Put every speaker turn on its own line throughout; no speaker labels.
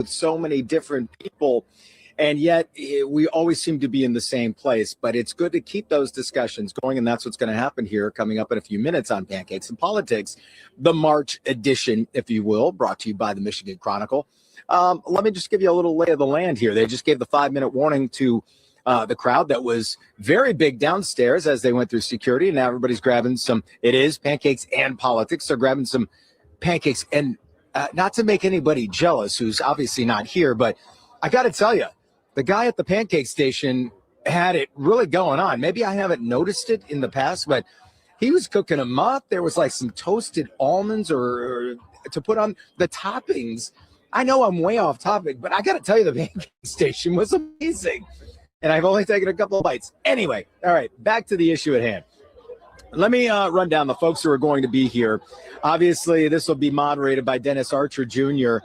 with so many different people, and yet we always seem to be in the same place. But it's good to keep those discussions going, and that's what's going to happen here coming up in a few minutes on Pancakes and Politics, the March edition, if you will, brought to you by the Michigan Chronicle. Let me just give you a little lay of the land here. They just gave the 5-minute warning to the crowd that was very big downstairs as they went through security, and now everybody's grabbing some. It is Pancakes and Politics. They're grabbing some pancakes, and not to make anybody jealous who's obviously not here, but I got to tell you, the guy at the pancake station had it really going on. Maybe I haven't noticed it in the past, but he was cooking them up. There was like some toasted almonds or to put on the toppings. I know I'm way off topic, but I got to tell you, the pancake station was amazing. And I've only taken a couple of bites. Anyway, all right, back to the issue at hand. Let me run down the folks who are going to be here. Obviously, this will be moderated by Dennis Archer Jr.,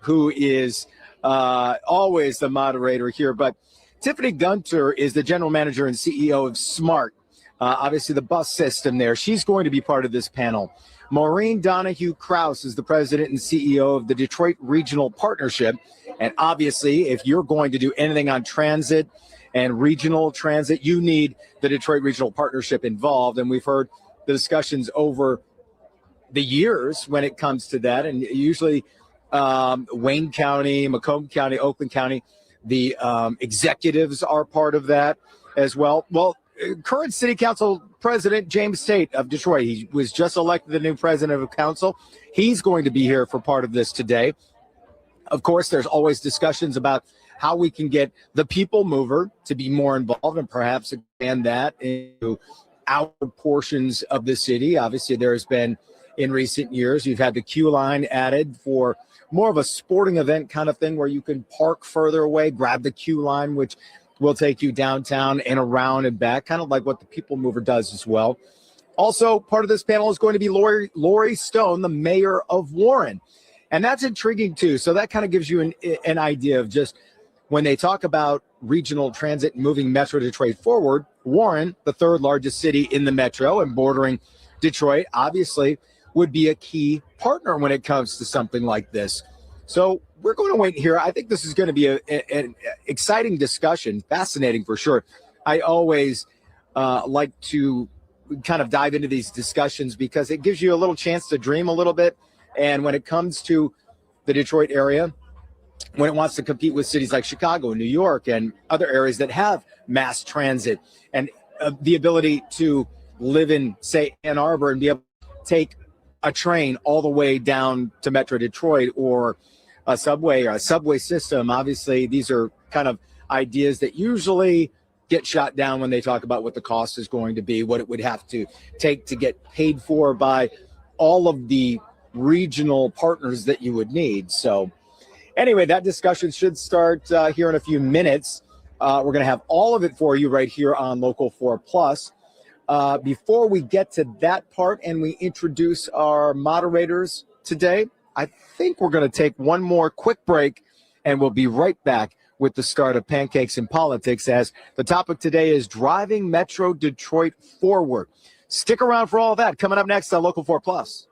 who is always the moderator here. But Tiffany Gunter is the general manager and CEO of SMART, obviously the bus system there. She's going to be part of this panel. Maureen Donohue Krauss is the president and CEO of the Detroit Regional Partnership. And obviously, if you're going to do anything on transit and regional transit, you need the Detroit Regional Partnership involved. And we've heard the discussions over the years when it comes to that. And usually Wayne County, Macomb County, Oakland County, the executives are part of that as well. Well, current city council president James Tate of Detroit, he was just elected the new president of council. He's going to be here for part of this today. Of course, there's always discussions about how we can get the people mover to be more involved and perhaps expand that into outer portions of the city. Obviously, there's been in recent years, you've had the queue line added for more of a sporting event kind of thing where you can park further away, grab the queue line, which will take you downtown and around and back, kind of like what the people mover does as well. Also, part of this panel is going to be Lori Stone, the mayor of Warren. And that's intriguing, too. So that kind of gives you an idea of just when they talk about regional transit and moving Metro Detroit forward, Warren, the third largest city in the metro and bordering Detroit, obviously would be a key partner when it comes to something like this. So we're going to wait here. I think this is going to be an exciting discussion, fascinating for sure. I always like to kind of dive into these discussions because it gives you a little chance to dream a little bit. And when it comes to the Detroit area, when it wants to compete with cities like Chicago and New York and other areas that have mass transit and the ability to live in, say, Ann Arbor and be able to take a train all the way down to Metro Detroit or a subway system. Obviously, these are kind of ideas that usually get shot down when they talk about what the cost is going to be, what it would have to take to get paid for by all of the regional partners that you would need. So anyway, that discussion should start here in a few minutes. We're going to have all of it for you right here on Local 4 Plus. Before we get to that part and we introduce our moderators today, I think we're going to take one more quick break and we'll be right back with the start of Pancakes and Politics, as the topic today is driving Metro Detroit forward. Stick around for all of that coming up next on Local 4 Plus.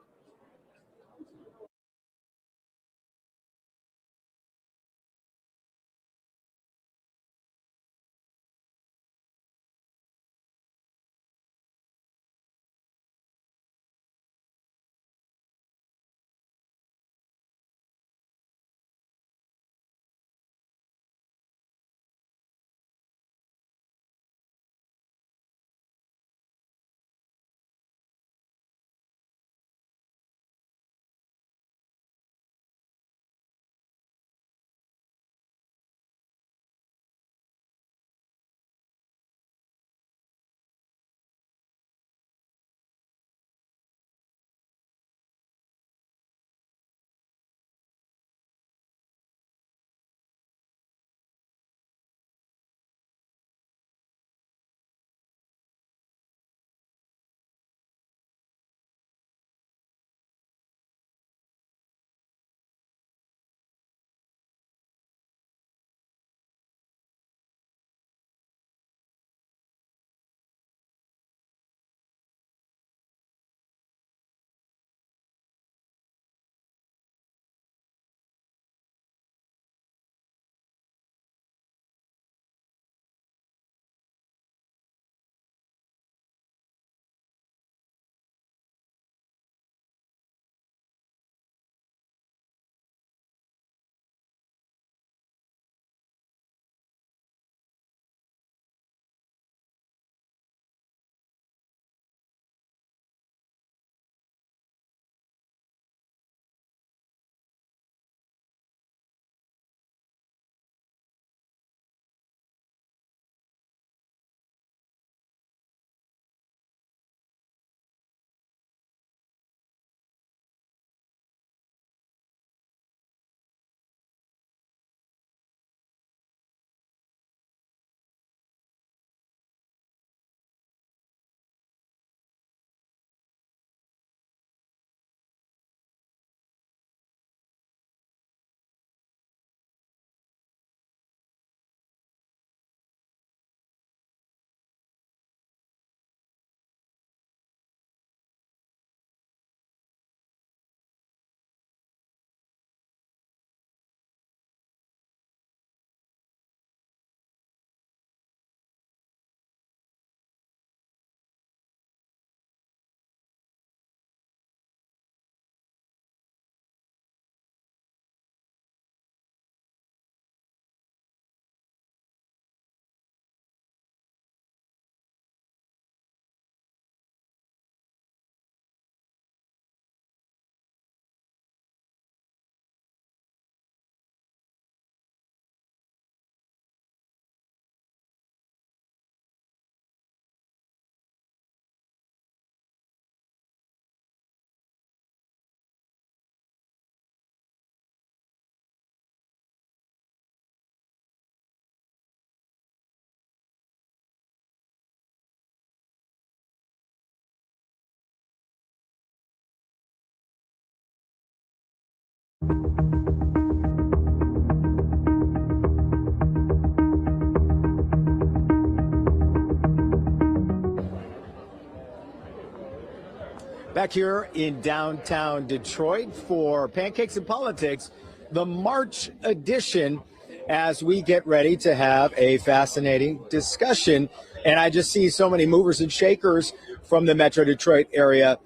Back here in downtown Detroit for Pancakes and Politics, the March edition, as we get ready to have a fascinating discussion. And I just see so many movers and shakers from the Metro Detroit area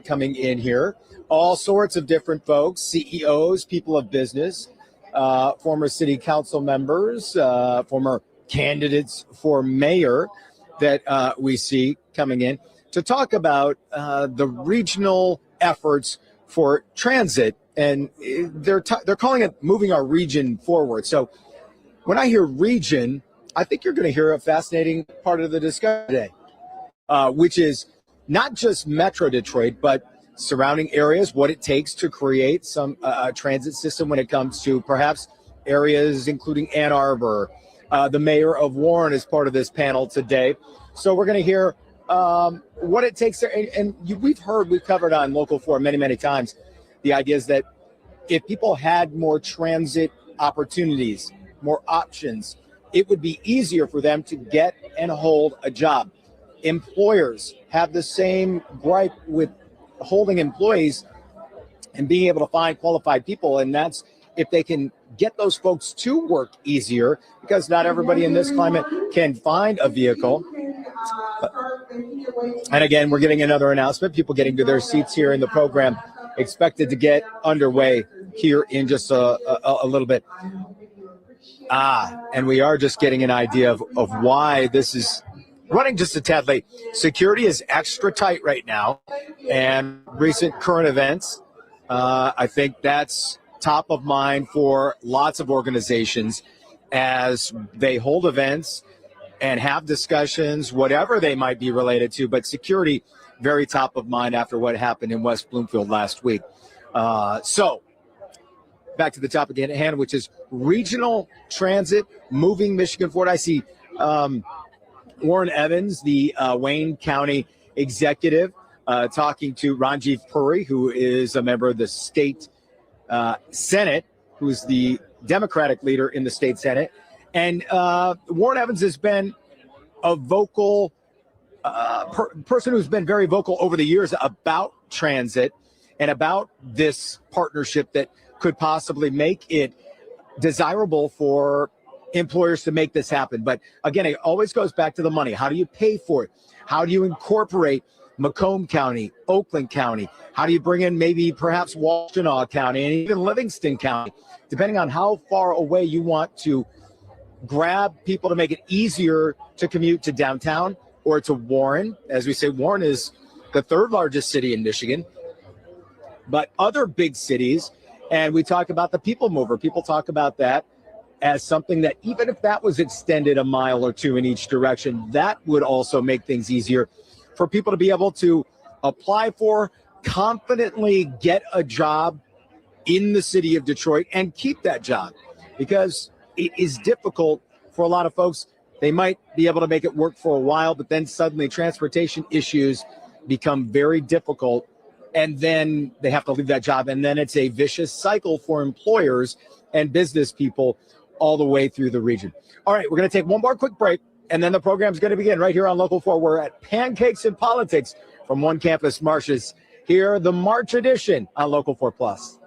coming in here. All sorts of different folks, CEOs, people of business, former city council members, former candidates for mayor that we see coming in to talk about the regional efforts for transit, and they're calling it moving our region forward. So when I hear region, I think you're going to hear a fascinating part of the discussion today, which is not just Metro Detroit, but surrounding areas, what it takes to create some transit system when it comes to perhaps areas including Ann Arbor. The mayor of Warren is part of this panel today. So we're going to hear what it takes there. And we've covered on Local 4 many, many times, the idea is that if people had more transit opportunities, more options, it would be easier for them to get and hold a job. Employers have the same gripe with holding employees and being able to find qualified people. And that's if they can get those folks to work easier, because not everybody in this climate can find a vehicle. And again, we're getting another announcement. People getting to their seats here in the program, expected to get underway here in just a little bit. And we are just getting an idea of why this is running just a tad late. Security is extra tight right now, and recent current events, I think that's top of mind for lots of organizations as they hold events and have discussions, whatever they might be related to, but security very top of mind after what happened in West Bloomfield last week. So back to the topic at hand, which is regional transit moving Michigan forward. I see Warren Evans, the Wayne County executive, talking to Ranjiv Puri, who is a member of the state Senate, who's the Democratic leader in the state Senate. And Warren Evans has been a vocal person who's been very vocal over the years about transit and about this partnership that could possibly make it desirable for employers to make this happen. But again, it always goes back to the money. How do you pay for it? How do you incorporate Macomb County, Oakland County? How do you bring in maybe perhaps Washtenaw County and even Livingston County, depending on how far away you want to grab people to make it easier to commute to downtown or to Warren. As we say, Warren is the third largest city in Michigan, but other big cities. And we talk about the people mover. People talk about that as something that even if that was extended a mile or two in each direction, that would also make things easier for people to be able to apply for, confidently get a job in the city of Detroit and keep that job, because it is difficult for a lot of folks. They might be able to make it work for a while, but then suddenly transportation issues become very difficult, and then they have to leave that job, and then it's a vicious cycle for employers and business people all the way through the region. All right, we're going to take one more quick break, and then the program's going to begin right here on Local 4. We're at Pancakes and Politics from One Campus Marches here, the March edition on Local 4 Plus.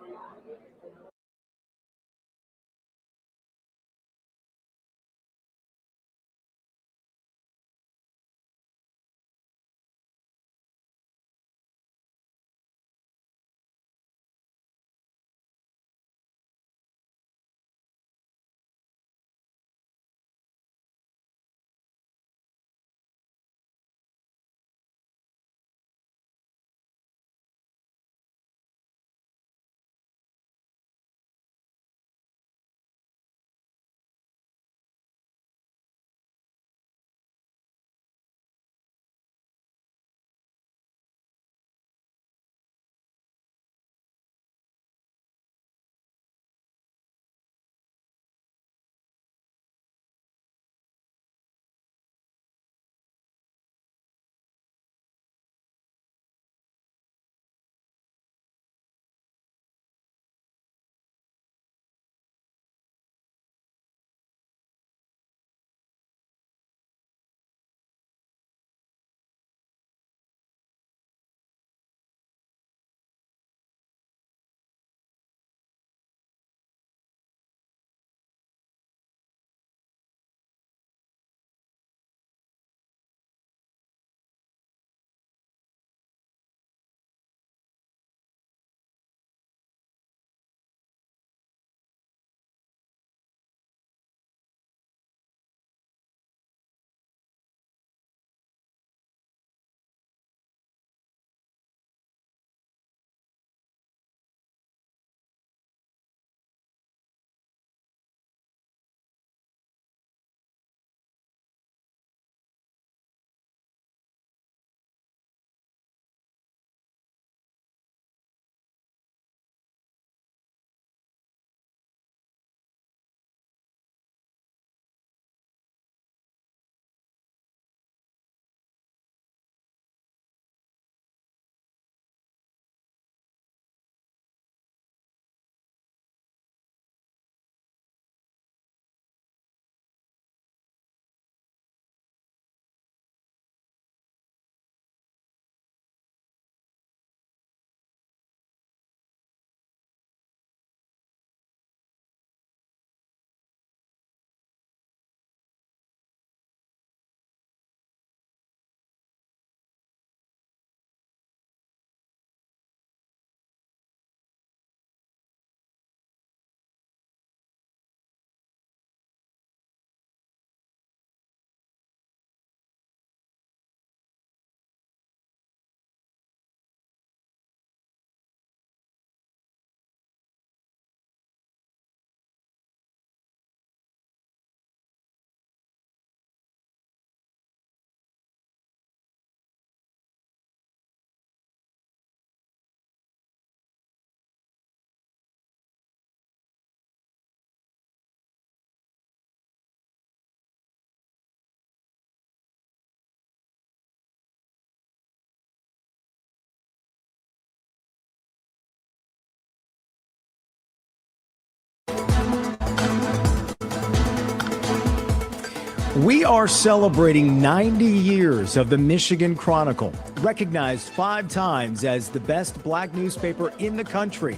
We are celebrating 90 years of the Michigan Chronicle, recognized 5 times as the best black newspaper in the country.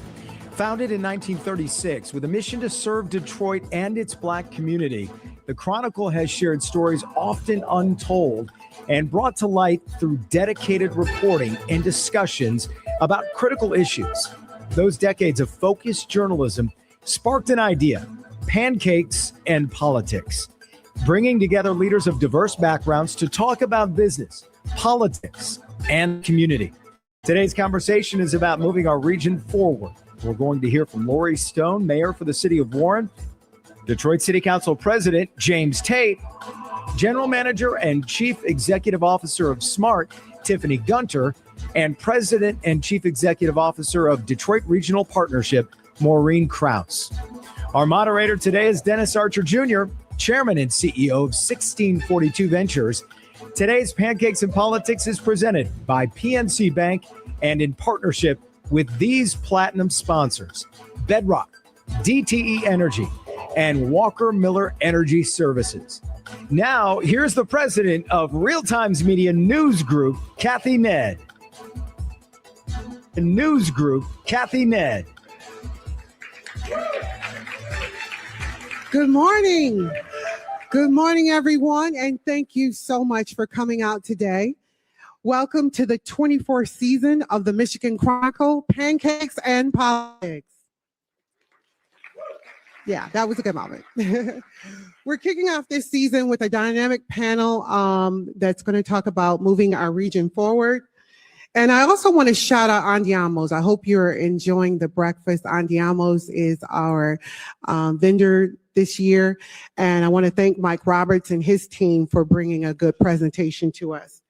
Founded in 1936 with a mission to serve Detroit and its black community, the Chronicle has shared stories often untold and brought to light through dedicated reporting and discussions about critical issues. Those decades of focused journalism sparked an idea: Pancakes and Politics, bringing together leaders of diverse backgrounds to talk about business, politics, and community. Today's conversation is about moving our region forward. We're going to hear from Lori Stone, mayor for the city of Warren, Detroit City Council President James Tate, General Manager and Chief Executive Officer of SMART, Tiffany Gunter, and President and Chief Executive Officer of Detroit Regional Partnership, Maureen Krauss. Our moderator today is Dennis Archer Jr., Chairman and CEO of 1642 Ventures. Today's Pancakes and Politics is presented by PNC Bank and in partnership with these platinum sponsors: Bedrock, DTE Energy, and Walker Miller Energy Services. Now, here's the president of Real Times Media News Group, Kathy Ned. News Group, Kathy Ned.
Good morning. Good morning, everyone, and thank you so much for coming out today. Welcome to the 24th season of the Michigan Chronicle, Pancakes and Politics. Yeah, that was a good moment. We're kicking off this season with a dynamic panel that's going to talk about moving our region forward. And I also want to shout out Andiamo's. I hope you're enjoying the breakfast. Andiamo's is our vendor this year. And I want to thank Mike Roberts and his team for bringing a good presentation to us.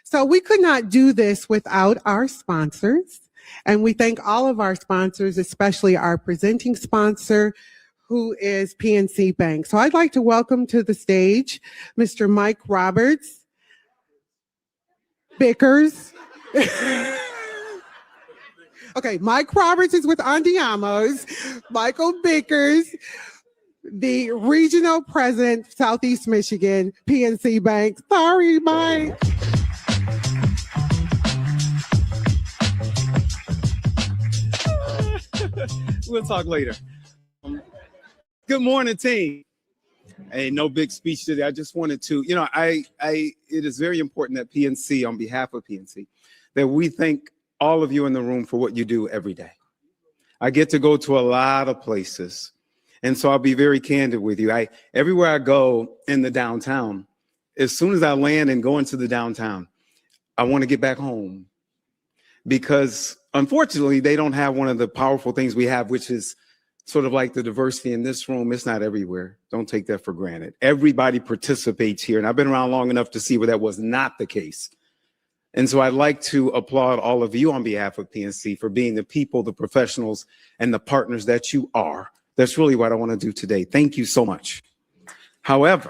So we could not do this without our sponsors. And we thank all of our sponsors, especially our presenting sponsor, who is PNC Bank. So I'd like to welcome to the stage Mr. Mike Roberts, Bickers. Okay, Mike Roberts is with Andiamo's. Michael Bickers, the regional president, Southeast Michigan, PNC Bank. Sorry, Mike.
We'll talk later. Good morning, team. Hey, no big speech today. I just wanted to, it is very important that PNC, on behalf of PNC, that we thank all of you in the room for what you do every day. I get to go to a lot of places, and so I'll be very candid with you. Everywhere I go in the downtown, as soon as I land and go into the downtown, I want to get back home, because unfortunately, they don't have one of the powerful things we have, which is sort of like the diversity in this room. It's not everywhere. Don't take that for granted. Everybody participates here, and I've been around long enough to see where that was not the case. And so I'd like to applaud all of you on behalf of PNC for being the people, the professionals, and the partners that you are. That's really what I want to do today. Thank you so much. However,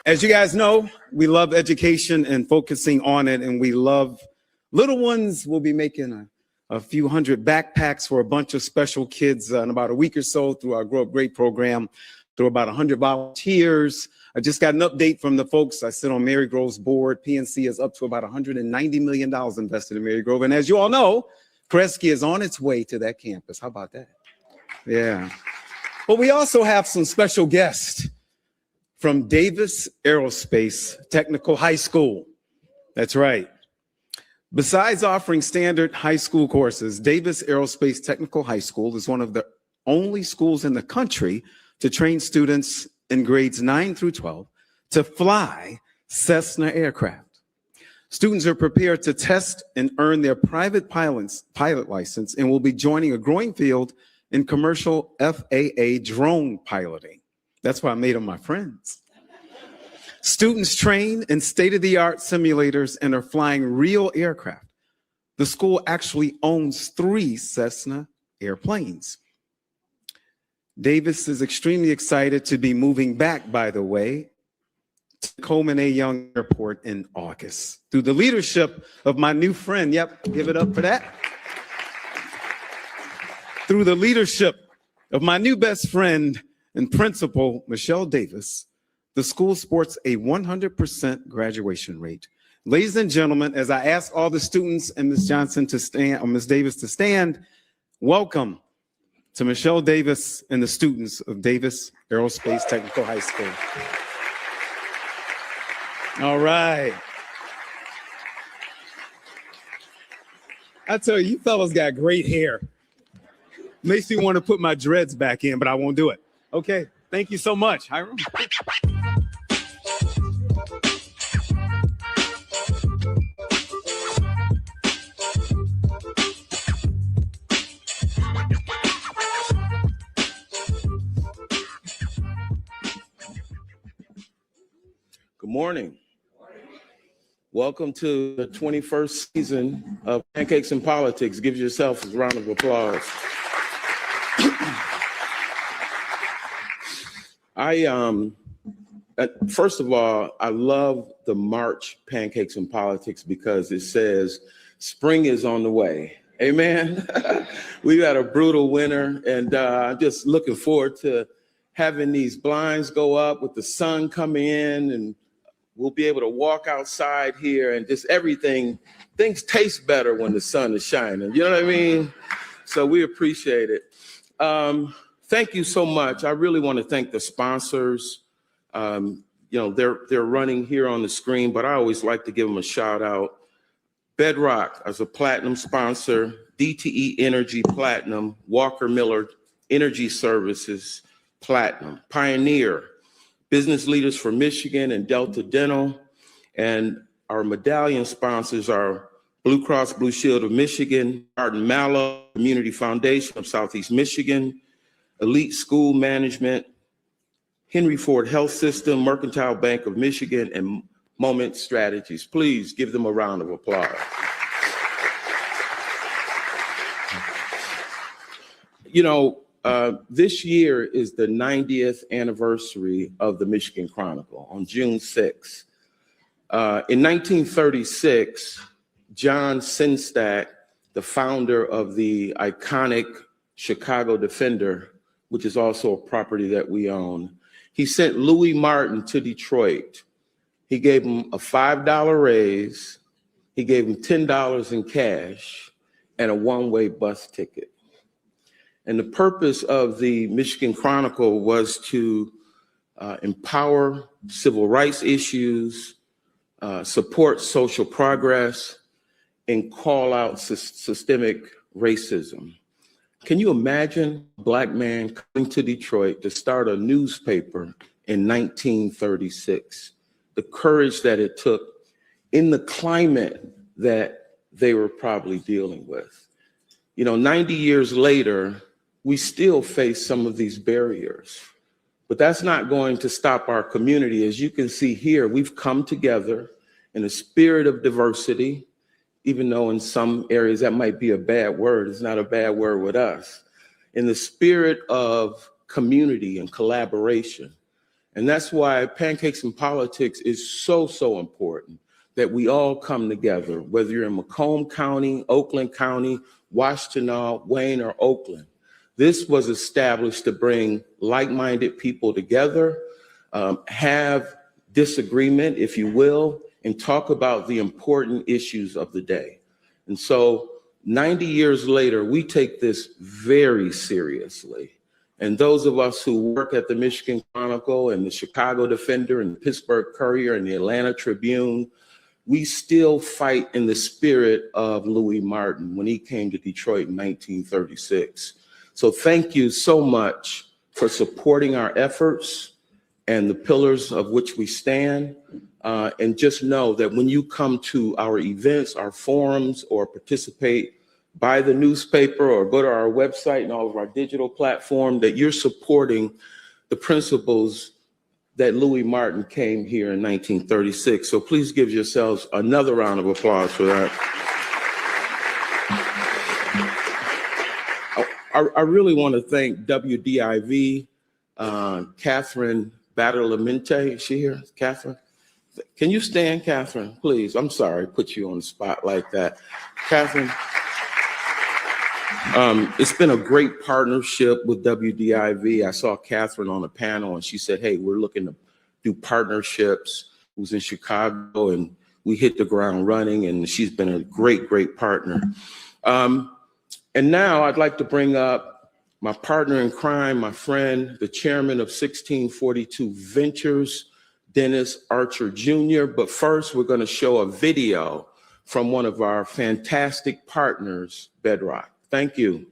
as you guys know, we love education and focusing on it, and we love little ones. We'll be making a few hundred backpacks for a bunch of special kids in about a week or so through our Grow Up Great program, through about 100 volunteers. I just got an update from the folks. I sit on Mary Grove's board. PNC is up to about $190 million invested in Mary Grove. And as you all know, Kresge is on its way to that campus. How about that? Yeah. But we also have some special guests from Davis Aerospace Technical High School. That's right. Besides offering standard high school courses, Davis Aerospace Technical High School is one of the only schools in the country to train students in grades 9 through 12 to fly Cessna aircraft. Students are prepared to test and earn their private pilot license and will be joining a growing field in commercial FAA drone piloting. That's why I made them my friends. Students train in state-of-the-art simulators and are flying real aircraft. The school actually owns 3 Cessna airplanes. Davis is extremely excited to be moving back, by the way, to Coleman A. Young Airport in August. Through the leadership of my new friend, yep, give it up for that. Through the leadership of my new best friend, and Principal Michelle Davis, the school sports a 100% graduation rate. Ladies and gentlemen, as I ask all the students and Ms. Johnson to stand, or Ms. Davis to stand, welcome to Michelle Davis and the students of Davis Aerospace Technical High School. All right. I tell you, you fellas got great hair. Makes me want to put my dreads back in, but I won't do it. Okay, thank you so much, Hiram.
Good morning. Welcome to the 21st season of Pancakes and Politics. Give yourself a round of applause. First of all, I love the March Pancakes and Politics because it says spring is on the way. Amen. We've had a brutal winter, and I'm just looking forward to having these blinds go up with the sun coming in, and we'll be able to walk outside here and just things taste better when the sun is shining. You know what I mean? So we appreciate it. Thank you so much. I really want to thank the sponsors. They're running here on the screen, but I always like to give them a shout out. Bedrock as a platinum sponsor, DTE Energy Platinum, Walker Miller Energy Services Platinum, Pioneer, Business Leaders for Michigan and Delta Dental, and our medallion sponsors are Blue Cross Blue Shield of Michigan, Martin Mallow Community Foundation of Southeast Michigan, Elite School Management, Henry Ford Health System, Mercantile Bank of Michigan, and Moment Strategies. Please give them a round of applause. This year is the 90th anniversary of the Michigan Chronicle on June 6th. In 1936, John Sinstack, the founder of the iconic Chicago Defender, which is also a property that we own, he sent Louis Martin to Detroit. He gave him a $5 raise, he gave him $10 in cash, and a one-way bus ticket. And the purpose of the Michigan Chronicle was to empower civil rights issues, support social progress, and call out systemic racism. Can you imagine a Black man coming to Detroit to start a newspaper in 1936? The courage that it took in the climate that they were probably dealing with. 90 years later, we still face some of these barriers, but that's not going to stop our community. As you can see here, we've come together in a spirit of diversity, even though in some areas that might be a bad word. It's not a bad word with us. In the spirit of community and collaboration. And that's why Pancakes and Politics is so, so important, that we all come together, whether you're in Macomb County, Oakland County, Washtenaw, Wayne, or Oakland. This was established to bring like-minded people together, have disagreement, if you will, and talk about the important issues of the day. And so 90 years later, we take this very seriously. And those of us who work at the Michigan Chronicle and the Chicago Defender and the Pittsburgh Courier and the Atlanta Tribune, we still fight in the spirit of Louis Martin when he came to Detroit in 1936. So thank you so much for supporting our efforts and the pillars of which we stand. And just know that when you come to our events, our forums, or participate, buy the newspaper or go to our website and all of our digital platform, that you're supporting the principles that Louis Martin came here in 1936. So please give yourselves another round of applause for that. I really want to thank WDIV, Catherine Badalamente. Is she here, Catherine? Can you stand, Catherine, please? I'm sorry, put you on the spot like that. Catherine. It's been a great partnership with WDIV. I saw Catherine on the panel and she said, hey, we're looking to do partnerships. Who's in Chicago, and we hit the ground running, and she's been a great, great partner. And now I'd like to bring up my partner in crime, my friend, the chairman of 1642 Ventures, Dennis Archer Jr. But first, we're going to show a video from one of our fantastic partners, Bedrock. Thank you.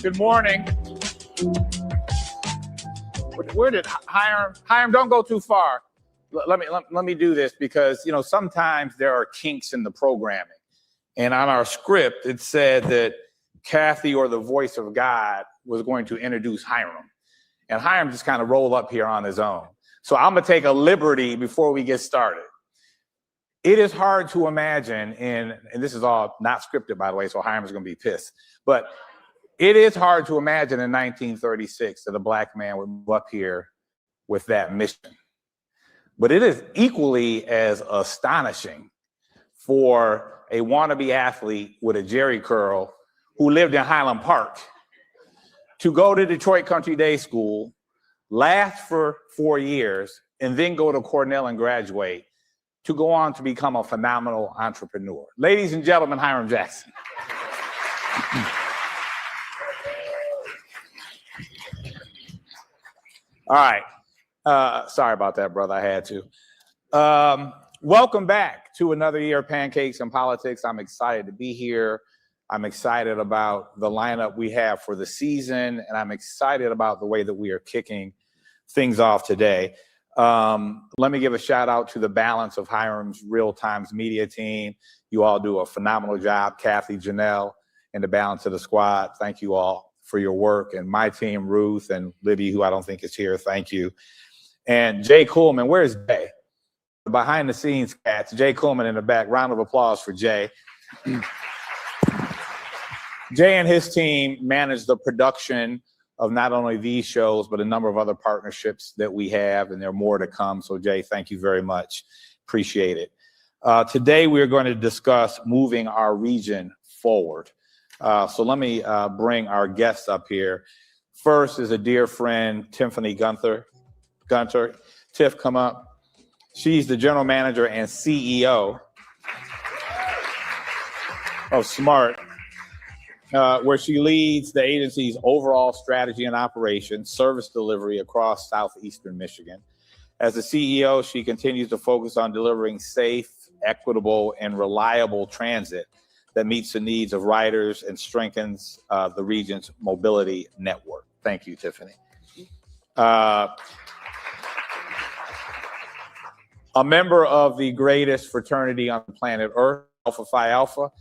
Good morning. Where did Hiram? Don't go too far. Let me do this because sometimes there are kinks in the programming, and on our script it said that Kathy or the voice of God was going to introduce Hiram, and Hiram just kind of rolled up here on his own. So I'm gonna take a liberty before we get started. It is hard to imagine, and this is all not scripted, by the way, so Hiram's gonna be pissed, but it is hard to imagine in 1936 that a black man would move up here with that mission. But it is equally as astonishing for a wannabe athlete with a jerry curl who lived in Highland Park to go to Detroit Country Day School, last for 4 years, and then go to Cornell and graduate to go on to become a phenomenal entrepreneur. Ladies and gentlemen, Hiram Jackson. All right. Sorry about that, brother. I had to. Welcome back to another year of Pancakes and Politics. I'm excited to be here. I'm excited about the lineup we have for the season, and I'm excited about the way that we are kicking things off today. Let me give a shout out to the balance of Hiram's Real Times media team. You all do a phenomenal job. Kathy, Janelle, and the balance of the squad. Thank you all for your work. And my team, Ruth and Libby, who I don't think is here, thank you. And Jay Coolman, where's Jay? Behind the scenes cats, Jay Coolman in the back. Round of applause for Jay. Jay and his team manage the production of not only these shows, but a number of other partnerships that we have, and there are more to come. So Jay, thank you very much. Appreciate it. Today, we're going to discuss moving our region forward. So let me bring our guests up here. First is a dear friend, Tiffany Gunter. Tiff, come up. She's the general manager and CEO of SMART, where she leads the agency's overall strategy and operations, service delivery across southeastern Michigan. As the CEO, she continues to focus on delivering safe, equitable, and reliable transit that meets the needs of riders and strengthens the region's mobility network. Thank you, Tiffany. A member of the greatest fraternity on planet Earth, Alpha Phi Alpha,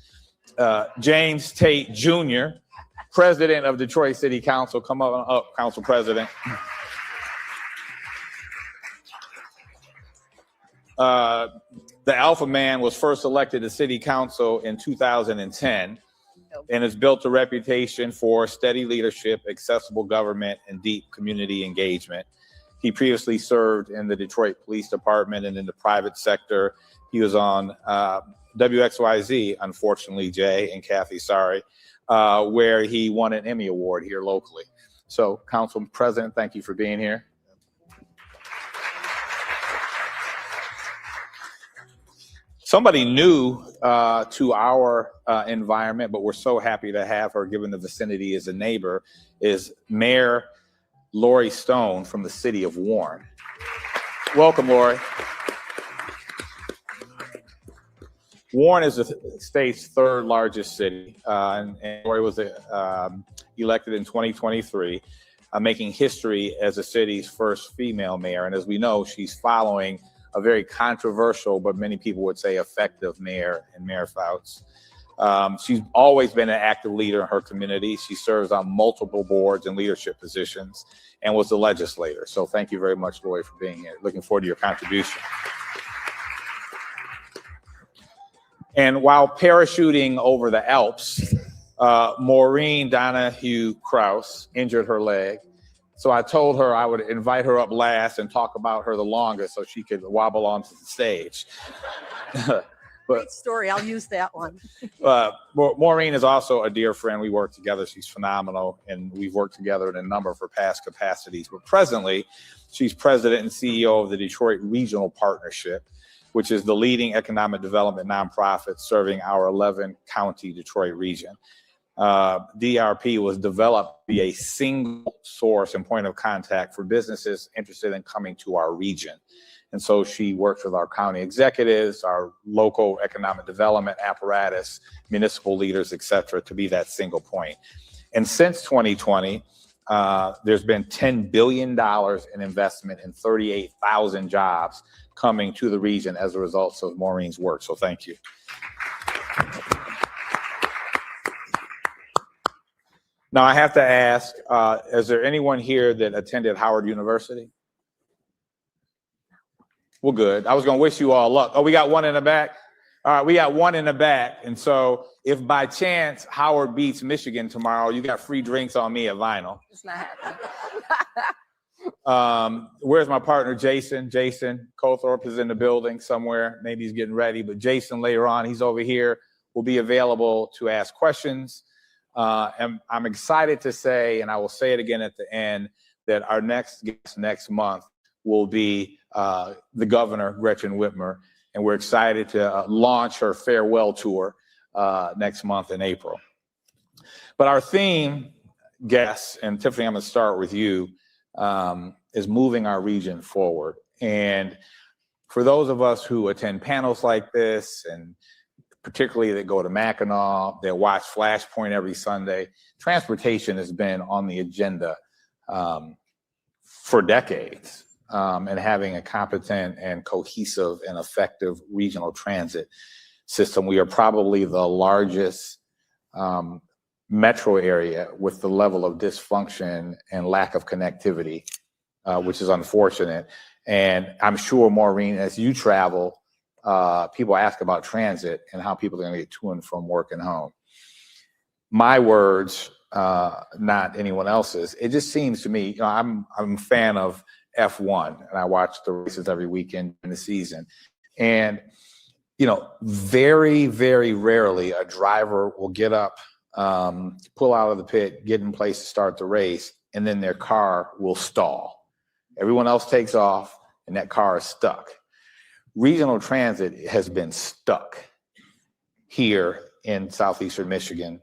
James Tate Jr., president of Detroit City Council. Come on up, Council President. The Alpha Man was first elected to City Council in 2010 and has built a reputation for steady leadership, accessible government, and deep community engagement. He previously served in the Detroit Police Department and in the private sector. He was on WXYZ, unfortunately, Jay and Kathy, sorry, where he won an Emmy Award here locally. So, Council President, thank you for being here. Somebody new to our environment, but we're so happy to have her given the vicinity as a neighbor, is Mayor Lori Stone from the city of Warren. Welcome, Lori. Warren is the state's third largest city, and Lori was elected in 2023, making history as the city's first female mayor. And as we know, she's following a very controversial, but many people would say effective mayor in Mayor Fouts. She's always been an active leader in her community. She serves on multiple boards and leadership positions and was a legislator. So thank you very much, Lori, for being here. Looking forward to your contribution. And while parachuting over the Alps, Maureen Donohue Krauss injured her leg. So I told her I would invite her up last and talk about her the longest so she could wobble onto the stage.
Great story. I'll use that one.
Maureen is also a dear friend. We work together. She's phenomenal, and we've worked together in a number of her past capacities. But presently, she's president and CEO of the Detroit Regional Partnership, which is the leading economic development nonprofit serving our 11-county Detroit region. DRP was developed to be a single source and point of contact for businesses interested in coming to our region. And so she works with our county executives, our local economic development apparatus, municipal leaders, et cetera, to be that single point. And since 2020, there's been $10 billion in investment in 38,000 jobs coming to the region as a result of Maureen's work. So thank you. Now I have to ask, is there anyone here that attended Howard University? Well, good. I was gonna wish you all luck. Oh, we got one in the back? All right, we got one in the back. And so if by chance Howard beats Michigan tomorrow, you got free drinks on me at Vinyl.
It's not happening.
Where's my partner, Jason? Jason Cothorpe is in the building somewhere. Maybe he's getting ready, but Jason later on, he's over here, will be available to ask questions. And I'm excited to say, and I will say it again at the end, that our next guest next month will be the governor, Gretchen Whitmer, and we're excited to launch her farewell tour next month in April. But our theme, guests, and Tiffany, I'm gonna start with you, is moving our region forward. And for those of us who attend panels like this, and particularly that go to Mackinac, that watch Flashpoint every Sunday, transportation has been on the agenda for decades. And having a competent and cohesive and effective regional transit system. We are probably the largest metro area with the level of dysfunction and lack of connectivity, which is unfortunate. And I'm sure, Maureen, as you travel, people ask about transit and how people are going to get to and from work and home. My words, not anyone else's. It just seems to me, I'm a fan of F1, and I watch the races every weekend in the season. And, very, very rarely a driver will get up, pull out of the pit, get in place to start the race, and then their car will stall. Everyone else takes off, and that car is stuck. Regional transit has been stuck here in southeastern Michigan.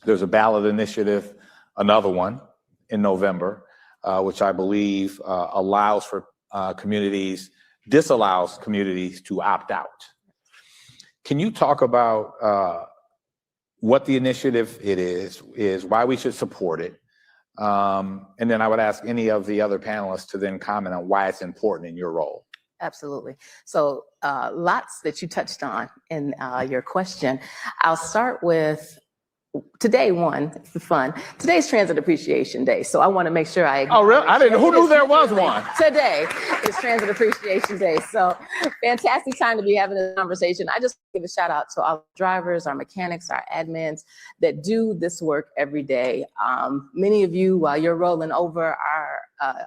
There's a ballot initiative, another one in November, which I believe allows for disallows communities to opt out. Can you talk about what the initiative it is, why we should support it? And then I would ask any of the other panelists to then comment on why it's important in your role.
Absolutely. So lots that you touched on in your question. I'll start with today, fun. Today's Transit Appreciation Day. So I want to make sure I.
Oh, really? I didn't. Who knew there was one?
Today is Transit Appreciation Day. So fantastic time to be having this conversation. I just give a shout out to all drivers, our mechanics, our admins that do this work every day. Many of you, while you're rolling over, our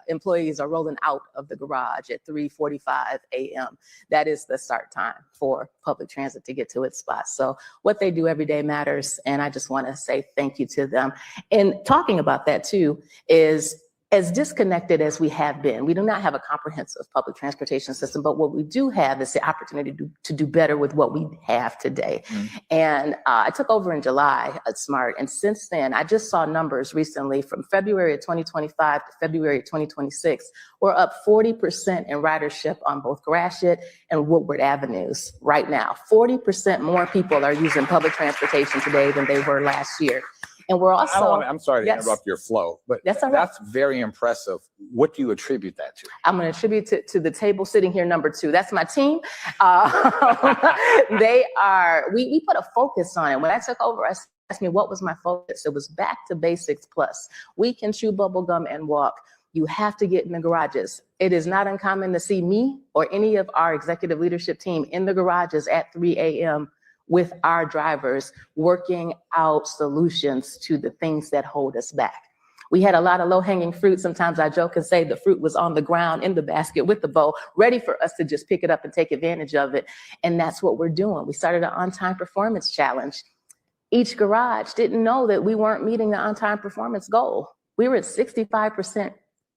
employees are rolling out of the garage at 3:45 a.m. That is the start time for public transit to get to its spots. So what they do every day matters, and I just want to say thank you to them. And talking about that too is as disconnected as we have been, we do not have a comprehensive public transportation system, but what we do have is the opportunity to do better with what we have today. And I took over in July at SMART, and since then, I just saw numbers recently from February of 2025 to February of 2026. We're up 40% in ridership on both Gratiot and Woodward Avenues right now. 40% more people are using public transportation today than they were last year. And we're also—
I'm sorry to interrupt your flow, but
that's all right.
That's very impressive. What do you attribute that to?
I'm going to attribute it to the table sitting here, number 2. That's my team. We put a focus on it. When I took over, I asked me, what was my focus? It was back to basics plus. We can chew bubble gum and walk. You have to get in the garages. It is not uncommon to see me or any of our executive leadership team in the garages at 3 a.m. with our drivers working out solutions to the things that hold us back. We had a lot of low-hanging fruit. Sometimes I joke and say the fruit was on the ground in the basket with the bow, ready for us to just pick it up and take advantage of it. And that's what we're doing. We started an on-time performance challenge. Each garage didn't know that we weren't meeting the on-time performance goal. We were at 65%.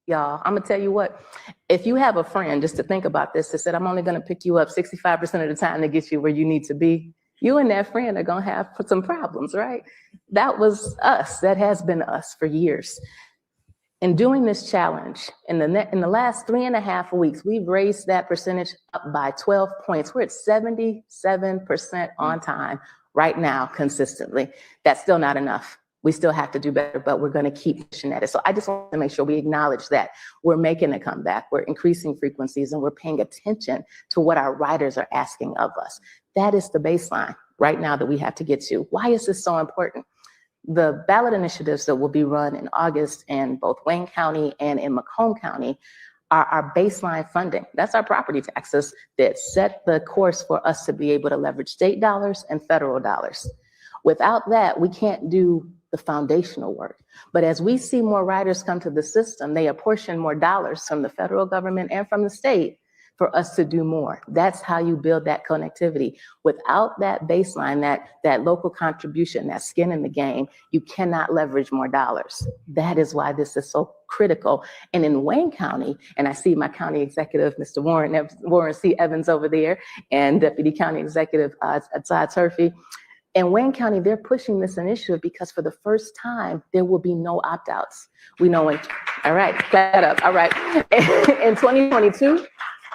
Y'all, I'm gonna tell you what, if you have a friend, just to think about this, that said, I'm only gonna pick you up 65% of the time to get you where you need to be, you and that friend are gonna have some problems, right? That was us, that has been us for years. In doing this challenge, in the last 3.5 weeks, we've raised that percentage up by 12 points. We're at 77% on time right now, consistently. That's still not enough. We still have to do better, but we're going to keep pushing at it. So I just want to make sure we acknowledge that we're making a comeback, we're increasing frequencies, and we're paying attention to what our riders are asking of us. That is the baseline right now that we have to get to. Why is this so important? The ballot initiatives that will be run in August in both Wayne County and in Macomb County are our baseline funding. That's our property taxes that set the course for us to be able to leverage state dollars and federal dollars. Without that, we can't do the foundational work. But as we see more riders come to the system, they apportion more dollars from the federal government and from the state for us to do more. That's how you build that connectivity. Without that baseline, that local contribution, that skin in the game, you cannot leverage more dollars. That is why this is so critical. And in Wayne County, and I see my county executive, Mr. Warren C. Evans over there, and Deputy County Executive Todd Turfy, in Wayne County, they're pushing this initiative because for the first time, there will be no opt-outs. We know when, all right, clap up, all right. In 2022,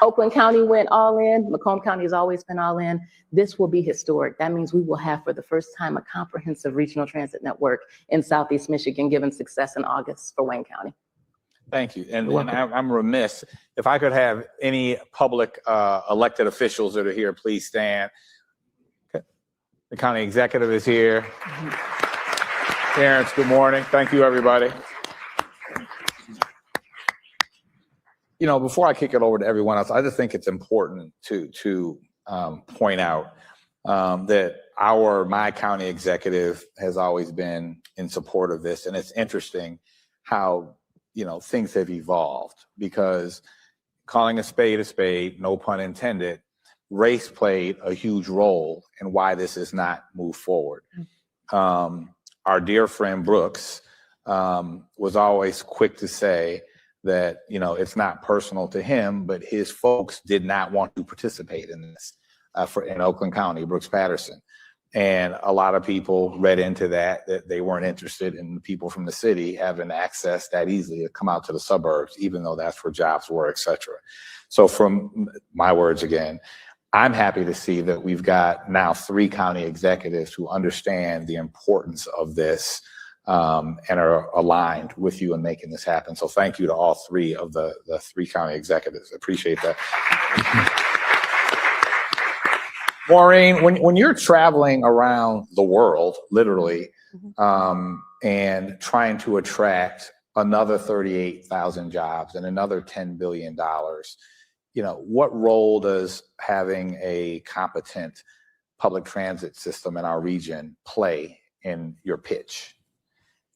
Oakland County went all in. Macomb County has always been all in. This will be historic. That means we will have, for the first time, a comprehensive regional transit network in Southeast Michigan, given success in August for Wayne County.
Thank you. And I'm remiss, if I could have any public elected officials that are here, please stand. The county executive is here. Parents, good morning. Thank you, everybody. You know, before I kick it over to everyone else, I just think it's important to point out that my county executive has always been in support of this. And it's interesting how, things have evolved, because calling a spade, no pun intended, race played a huge role in why this has not moved forward. Our dear friend Brooks was always quick to say that, it's not personal to him, but his folks did not want to participate in this in Oakland County, Brooks Patterson. And a lot of people read into that they weren't interested in people from the city having access that easily to come out to the suburbs, even though that's where jobs were, et cetera. So from my words again, I'm happy to see that we've got now 3 county executives who understand the importance of this and are aligned with you in making this happen. So thank you to all 3 of the 3 county executives. I appreciate that. Maureen, when you're traveling around the world, literally, and trying to attract another 38,000 jobs and another $10 billion, what role does having a competent public transit system in our region play in your pitch?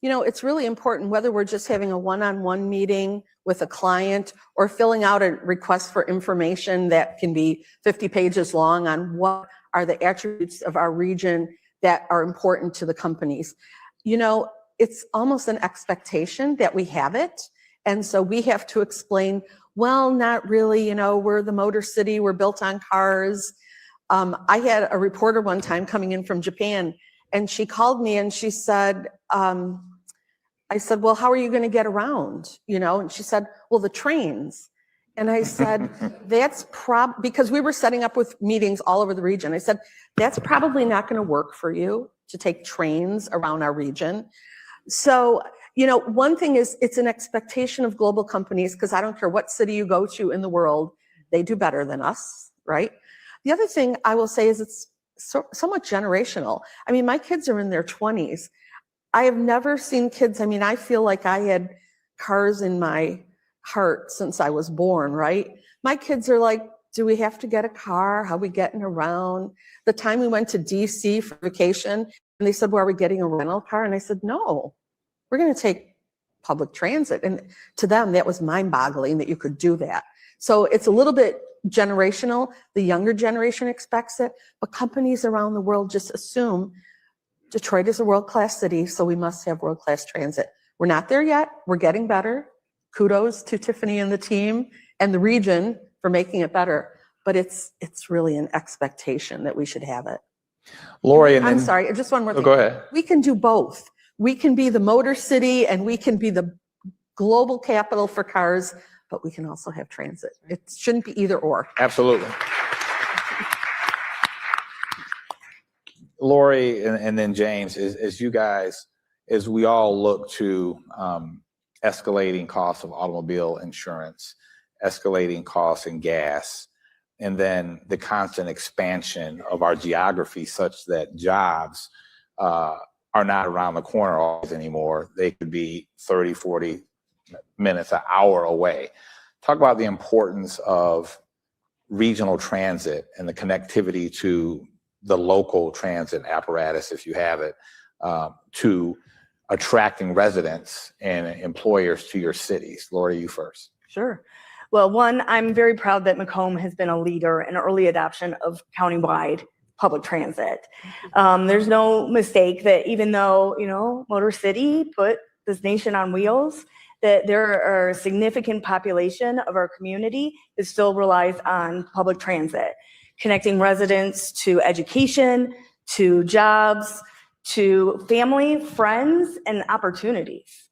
It's really important, whether we're just having a one-on-one meeting with a client or filling out a request for information that can be 50 pages long on what are the attributes of our region that are important to the companies. It's almost an expectation that we have it. And so we have to explain, well, not really, you know, we're the motor city, we're built on cars. I had a reporter one time coming in from Japan, and she called me and she said, I said, well, how are you going to get around? You know, and she said, well, the trains. And I said, that's because we were setting up with meetings all over the region. I said, that's probably not going to work for you to take trains around our region. So, you know, one thing is it's an expectation of global companies, because I don't care what city you go to in the world, they do better than us, right? The other thing I will say is it's somewhat generational. I mean, my kids are in their 20s. I have never seen kids, I mean, I feel like I had cars in my heart since I was born, right? My kids are like, do we have to get a car? How are we getting around? The time we went to DC for vacation, and they said, well, are we getting a rental car? And I said, no, we're going to take public transit. And to them, that was mind-boggling that you could do that. So it's a little bit generational. The younger generation expects it, but companies around the world just assume Detroit is a world-class city, so we must have world-class transit. We're not there yet. We're getting better. Kudos to Tiffany and the team and the region for making it better. But it's really an expectation that we should have it.
Lori, and
I'm
then,
sorry, just one more thing.
go ahead.
We can do both. We can be the motor city and we can be the global capital for cars, but we can also have transit. It shouldn't be either or.
Absolutely. Lori, and then James, as you guys, as we all look to escalating costs of automobile insurance, escalating costs in gas, and then the constant expansion of our geography such that jobs are not around the corner always anymore. They could be 30, 40 minutes, an hour away. Talk about the importance of regional transit and the connectivity to the local transit apparatus, if you have it, to attracting residents and employers to your cities. Lori, you first.
Sure. Well, one, I'm very proud that Macomb has been a leader in early adoption of countywide public transit. There's no mistake that even though, you know, Motor City put this nation on wheels, that there are a significant population of our community that still relies on public transit, connecting residents to education, to jobs, to family, friends, and opportunities,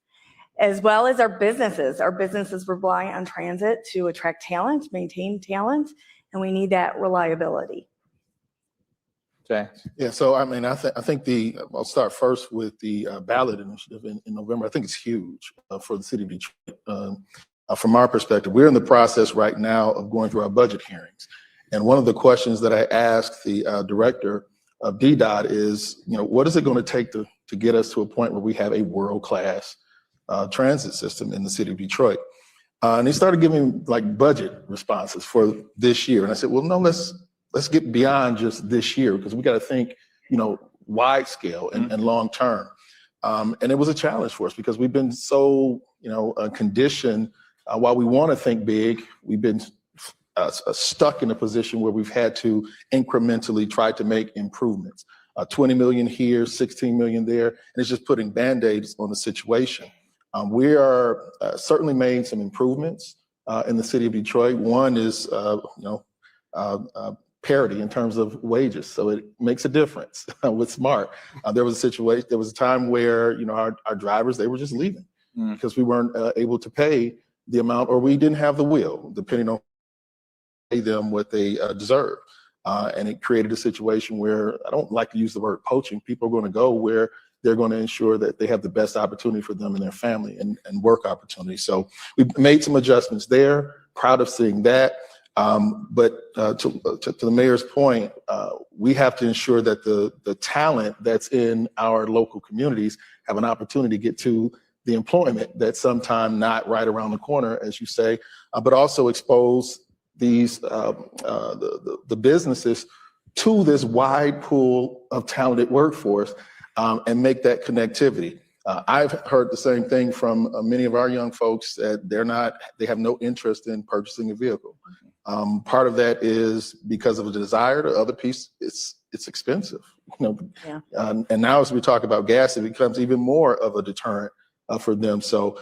as well as our businesses. Our businesses rely on transit to attract talent, maintain talent, and we need that reliability.
James?
Yeah, so I mean, I think I'll start first with the ballot initiative in November. I think it's huge for the city of Detroit. From our perspective, we're in the process right now of going through our budget hearings. And one of the questions that I asked the director of DDOT is, you know, what is it going to take to get us to a point where we have a world-class transit system in the city of Detroit? And he started giving like budget responses for this year. And I said, well, no, let's get beyond just this year, because we got to think, you know, wide scale and long term. And it was a challenge for us because we've been so, you know, conditioned. While we want to think big, we've been stuck in a position where we've had to incrementally try to make improvements. 20 million here, 16 million there, and it's just putting Band-Aids on the situation. We are certainly made some improvements in the city of Detroit. One is, parity in terms of wages, so it makes a difference with SMART. There was a time where, you know, our drivers, they were just leaving because we weren't able to pay the amount, or we didn't have the will, depending on pay them what they deserve. And it created a situation where, I don't like to use the word poaching, people are going to go where they're going to ensure that they have the best opportunity for them and their family and work opportunities. So we've made some adjustments there, proud of seeing that. But to the mayor's point, we have to ensure that the talent that's in our local communities have an opportunity to get to the employment that's sometime not right around the corner, as you say, but also expose these the businesses to this wide pool of talented workforce and make that connectivity. I've heard the same thing from many of our young folks that they have no interest in purchasing a vehicle. Part of that is because of a desire. The other piece, it's expensive. You know,
Yeah.
and now as we talk about gas, it becomes even more of a deterrent for them. So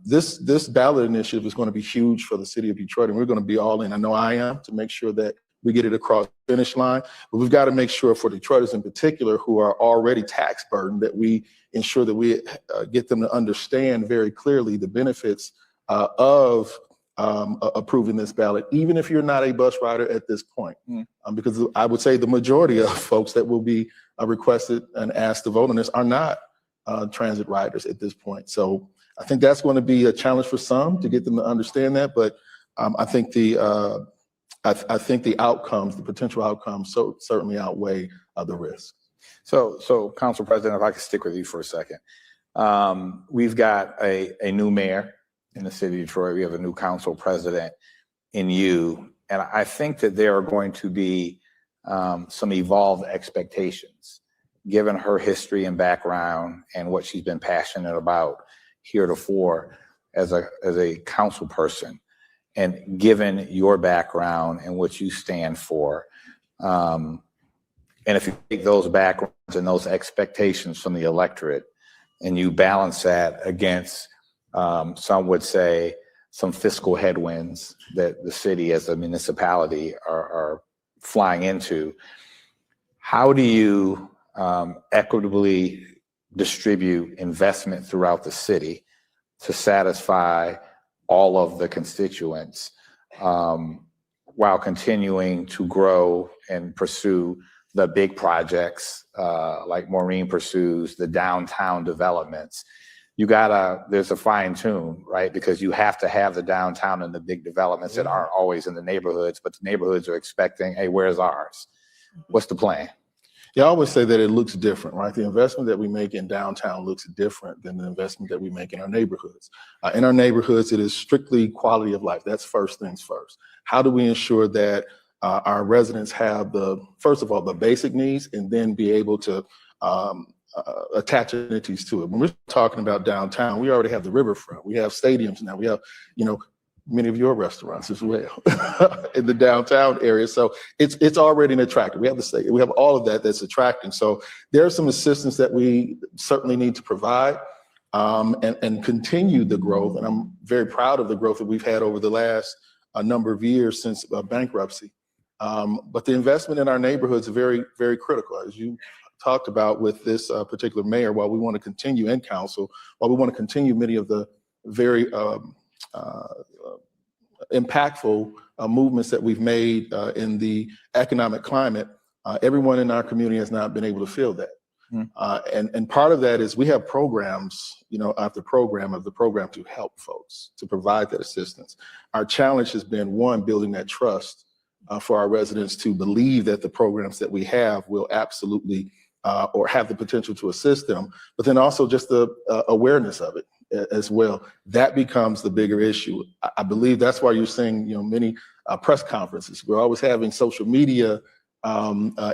this ballot initiative is going to be huge for the city of Detroit, and we're going to be all in. I know I am, to make sure that we get it across the finish line. But we've got to make sure for Detroiters in particular who are already tax burdened that we ensure that we get them to understand very clearly the benefits of approving this ballot, even if you're not a bus rider at this point. Because I would say the majority of folks that will be requested and asked to vote on this are not transit riders at this point. So I think that's going to be a challenge for some to get them to understand that. But I think the outcomes, the potential outcomes, certainly outweigh the risk.
So Council President, if I could stick with you for a second. We've got a new mayor in the city of Detroit. We have a new council president in you. And I think that there are going to be some evolved expectations, given her history and background and what she's been passionate about heretofore as a council person, and given your background and what you stand for. And if you take those backgrounds and those expectations from the electorate and you balance that against, some would say, some fiscal headwinds that the city as a municipality are flying into, how do you equitably distribute investment throughout the city to satisfy all of the constituents while continuing to grow and pursue the big projects like Maureen pursues, the downtown developments? There's a fine tune, right? Because you have to have the downtown and the big developments that aren't always in the neighborhoods, but the neighborhoods are expecting, hey, where's ours? What's the plan?
Yeah, I always say that it looks different, right? The investment that we make in downtown looks different than the investment that we make in our neighborhoods. In our neighborhoods, it is strictly quality of life. That's first things first. How do we ensure that our residents have first of all, the basic needs, and then be able to attach amenities to it? When we're talking about downtown, we already have the riverfront. We have stadiums now. We have, many of your restaurants as well in the downtown area. So it's already an attractive. We have the stadium. We have all of that that's attracting. So there's some assistance that we certainly need to provide and continue the growth. And I'm very proud of the growth that we've had over the last number of years since bankruptcy. But the investment in our neighborhoods is very, very critical. As you talked about with this particular mayor, while we want to continue in council, while we want to continue many of the very impactful movements that we've made in the economic climate, everyone in our community has not been able to feel that. And part of that is we have programs, after program to help folks, to provide that assistance. Our challenge has been, one, building that trust for our residents to believe that the programs that we have will absolutely or have the potential to assist them, but then also just the awareness of it as well. That becomes the bigger issue. I believe that's why you're seeing, many press conferences. We're always having social media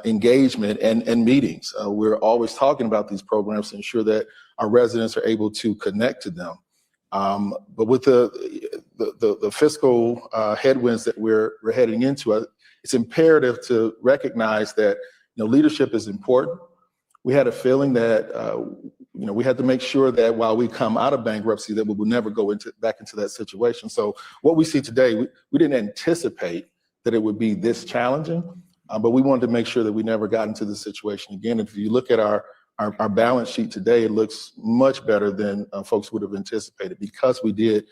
engagement and meetings. We're always talking about these programs to ensure that our residents are able to connect to them. But with the fiscal headwinds that we're heading into, it's imperative to recognize that leadership is important. We had a feeling that we had to make sure that while we come out of bankruptcy, that we will never go back into that situation. So what we see today, we didn't anticipate that it would be this challenging, but we wanted to make sure that we never got into this situation again. If you look at our balance sheet today, it looks much better than folks would have anticipated, because we did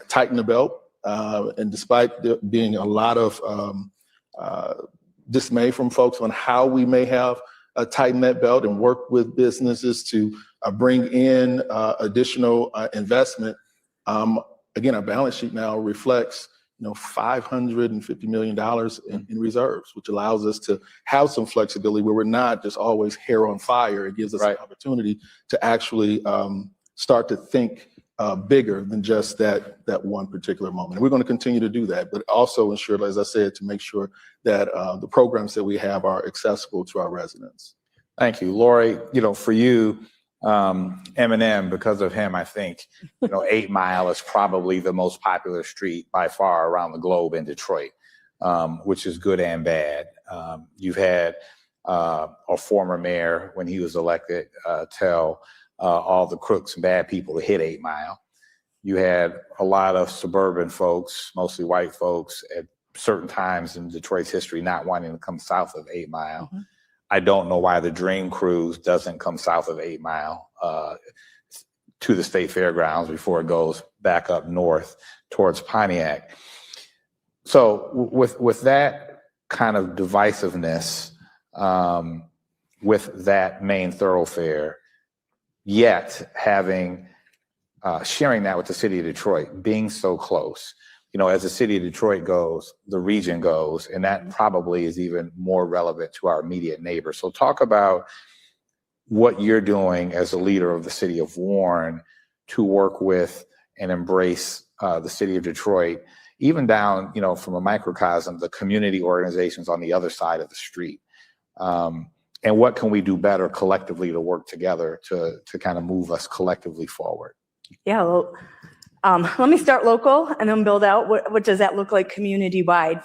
tighten the belt. And despite there being a lot of dismay from folks on how we may have tightened that belt and work with businesses to bring in additional investment, again, our balance sheet now reflects $550 million in reserves, which allows us to have some flexibility where we're not just always hair on fire. It gives us an opportunity to actually start to think bigger than just that one particular moment. And we're going to continue to do that, but also ensure, as I said, to make sure that the programs that we have are accessible to our residents.
Thank you, Lori. For you, Eminem, because of him, I think 8 Mile is probably the most popular street by far around the globe in Detroit, which is good and bad. You've had a former mayor, when he was elected, tell all the crooks and bad people that hit 8 Mile. You had a lot of suburban folks, mostly white folks, at certain times in Detroit's history not wanting to come south of 8 Mile.
Mm-hmm.
I don't know why the Dream Cruise doesn't come south of 8 Mile to the state fairgrounds before it goes back up north towards Pontiac. So with that kind of divisiveness, with that main thoroughfare, yet having sharing that with the city of Detroit, being so close. You know, as the city of Detroit goes, the region goes, and that probably is even more relevant to our immediate neighbors. So talk about what you're doing as a leader of the city of Warren to work with and embrace the city of Detroit, even down, you know, from a microcosm, the community organizations on the other side of the street. And what can we do better collectively to work together to kind of move us collectively forward?
Yeah, well, let me start local and then build out. What does that look like community-wide?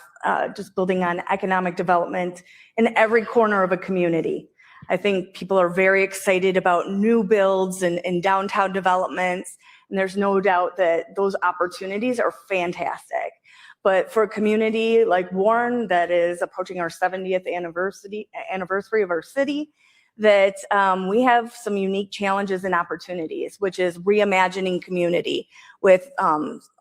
Just building on economic development in every corner of a community. I think people are very excited about new builds and downtown developments, and there's no doubt that those opportunities are fantastic. But for a community like Warren that is approaching our 70th anniversary of our city, that we have some unique challenges and opportunities, which is reimagining community with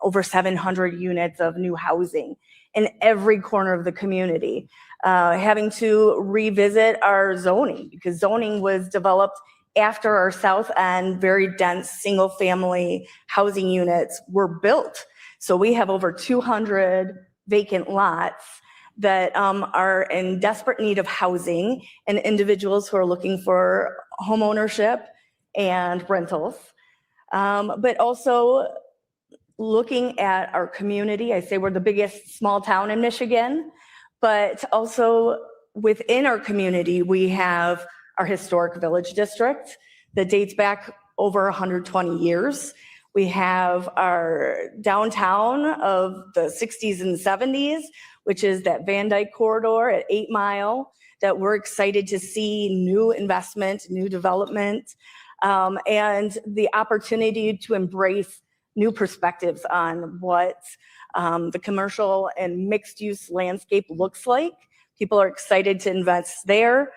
over 700 units of new housing in every corner of the community. Having to revisit our zoning, because zoning was developed after our South End very dense single family housing units were built. So we have over 200 vacant lots that are in desperate need of housing and individuals who are looking for home ownership and rentals. But also looking at our community. I say we're the biggest small town in Michigan, but also within our community, we have our historic village district that dates back over 120 years. We have our downtown of the 60s and 70s, which is that Van Dyke corridor at 8 Mile, that we're excited to see new investment, new development, and the opportunity to embrace new perspectives on what the commercial and mixed use landscape looks like. People are excited to invest there,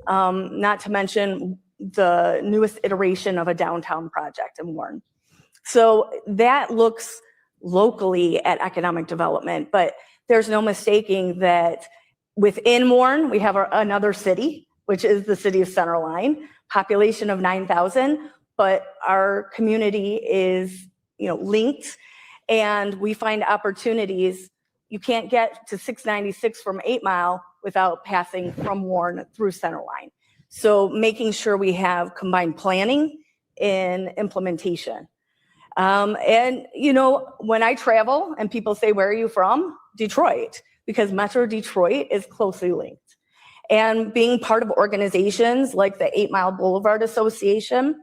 not to mention the newest iteration of a downtown project in Warren. So that looks locally at economic development, but there's no mistaking that within Warren, we have another city, which is the city of Centerline, population of 9,000, but our community is, linked, and we find opportunities. You can't get to 696 from 8 Mile without passing from Warren through Centerline. So making sure we have combined planning and implementation. And when I travel and people say, where are you from? Detroit, because Metro Detroit is closely linked. And being part of organizations like the 8 Mile Boulevard Association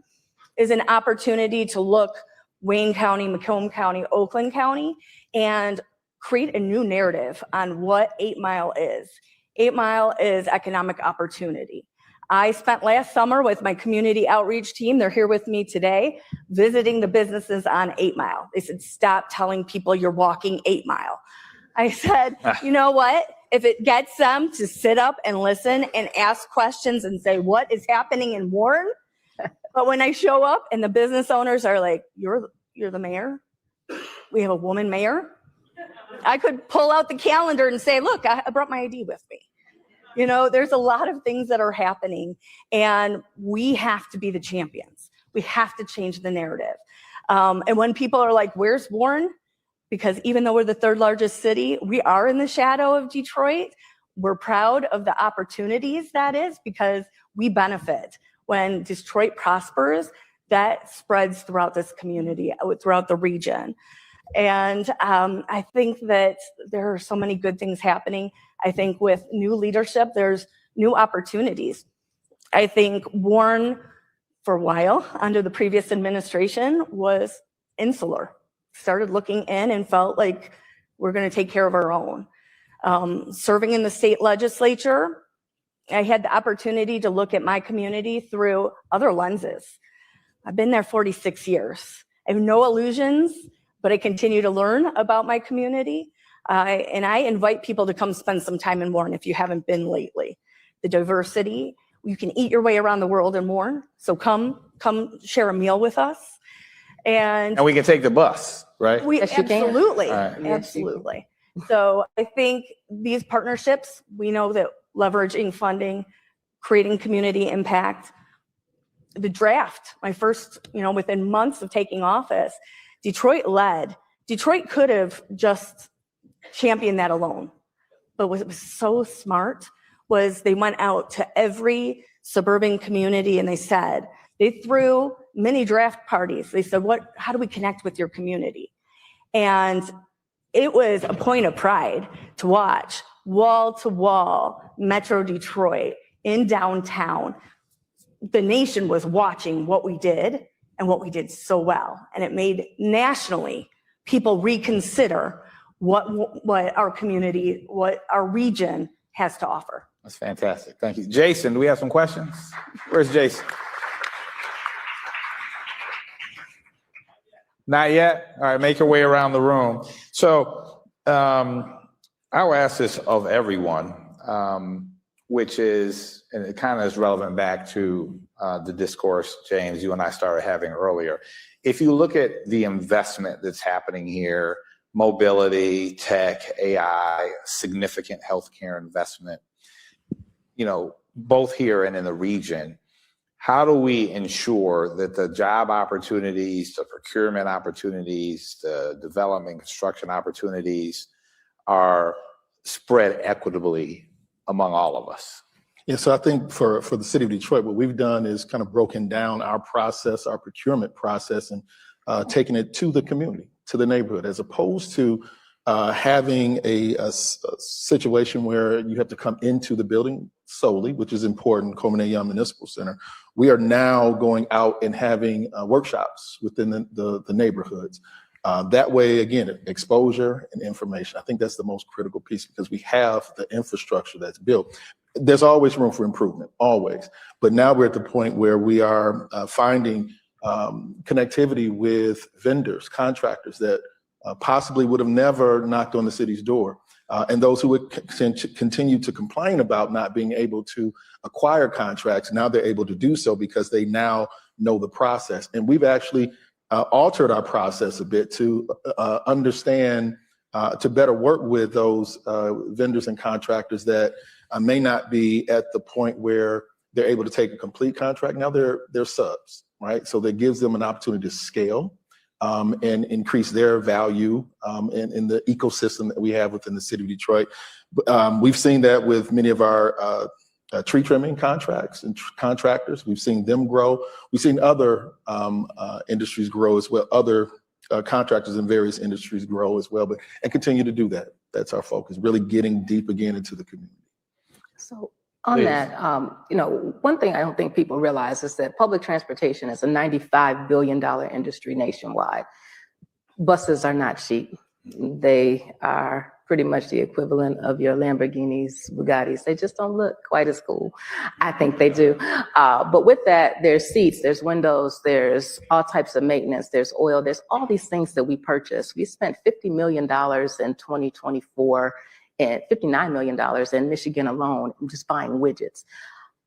is an opportunity to look Wayne County, Macomb County, Oakland County, and create a new narrative on what 8 Mile is. 8 Mile is economic opportunity. I spent last summer with my community outreach team, they're here with me today, visiting the businesses on 8 Mile. They said, stop telling people you're walking 8 Mile. I said, you know what? If it gets them to sit up and listen and ask questions and say, what is happening in Warren? But when I show up and the business owners are like, you're the mayor? We have a woman mayor? I could pull out the calendar and say, look, I brought my ID with me. There's a lot of things that are happening, and we have to be the champions. We have to change the narrative. And when people are like, where's Warren? Because even though we're the third largest city, we are in the shadow of Detroit. We're proud of the opportunities that is, because we benefit. When Detroit prospers, that spreads throughout this community, throughout the region. And I think that there are so many good things happening. I think with new leadership, there's new opportunities. I think Warren, for a while, under the previous administration, was insular. Started looking in and felt like we're going to take care of our own. Serving in the state legislature, I had the opportunity to look at my community through other lenses. I've been there 46 years. I have no illusions, but I continue to learn about my community. And I invite people to come spend some time in Warren if you haven't been lately. The diversity, you can eat your way around the world in Warren. So come share a meal with us. And
we can take the bus, right?
We
Yes, you can.
absolutely,
All right.
absolutely. So I think these partnerships, we know that leveraging funding, creating community impact, the draft, my first, within months of taking office, Detroit led. Detroit could have just championed that alone. But what was so smart was they went out to every suburban community and they threw mini draft parties. They said, how do we connect with your community? And it was a point of pride to watch wall to wall Metro Detroit in downtown. The nation was watching what we did and what we did so well. And it made nationally people reconsider what our community, what our region has to offer.
That's fantastic. Thank you. Jason, do we have some questions? Where's Jason? Not yet? All right, make your way around the room. So I'll ask this of everyone, which is, and it kind of is relevant back to the discourse, James, you and I started having earlier. If you look at the investment that's happening here, mobility, tech, AI, significant healthcare investment, both here and in the region, how do we ensure that the job opportunities, the procurement opportunities, the development, construction opportunities are spread equitably among all of us?
Yeah, so I think for the city of Detroit, what we've done is kind of broken down our process, our procurement process, and taking it to the community, to the neighborhood, as opposed to having a situation where you have to come into the building solely, which is important, Coleman Young Municipal Center. We are now going out and having workshops within the neighborhoods. That way, again, exposure and information. I think that's the most critical piece because we have the infrastructure that's built. There's always room for improvement, always. But now we're at the point where we are finding connectivity with vendors, contractors that possibly would have never knocked on the city's door. And those who would continue to complain about not being able to acquire contracts, now they're able to do so because they now know the process. And we've actually altered our process a bit to understand, to better work with those vendors and contractors that may not be at the point where they're able to take a complete contract. Now they're subs, right? So that gives them an opportunity to scale and increase their value in the ecosystem that we have within the city of Detroit. We've seen that with many of our tree trimming contracts and contractors. We've seen them grow. We've seen other industries grow as well, other contractors in various industries grow as well, and continue to do that. That's our focus, really getting deep again into the community.
So on that, one thing I don't think people realize is that public transportation is a $95 billion industry nationwide. Buses are not cheap. They are pretty much the equivalent of your Lamborghinis, Bugattis. They just don't look quite as cool. I think they do. But with that, there's seats, there's windows, there's all types of maintenance, there's oil, there's all these things that we purchase. We spent $50 million in 2024 and $59 million in Michigan alone, just buying widgets.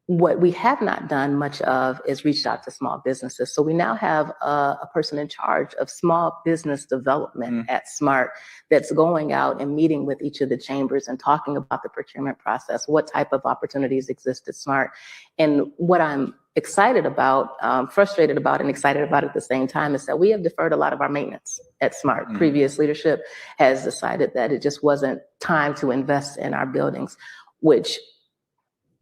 What we have not done much of is reached out to small businesses. So we now have a person in charge of small business development at SMART that's going out and meeting with each of the chambers and talking about the procurement process, what type of opportunities exist at SMART. And what I'm excited about, frustrated about and excited about at the same time is that we have deferred a lot of our maintenance at SMART. Previous leadership has decided that it just wasn't time to invest in our buildings, which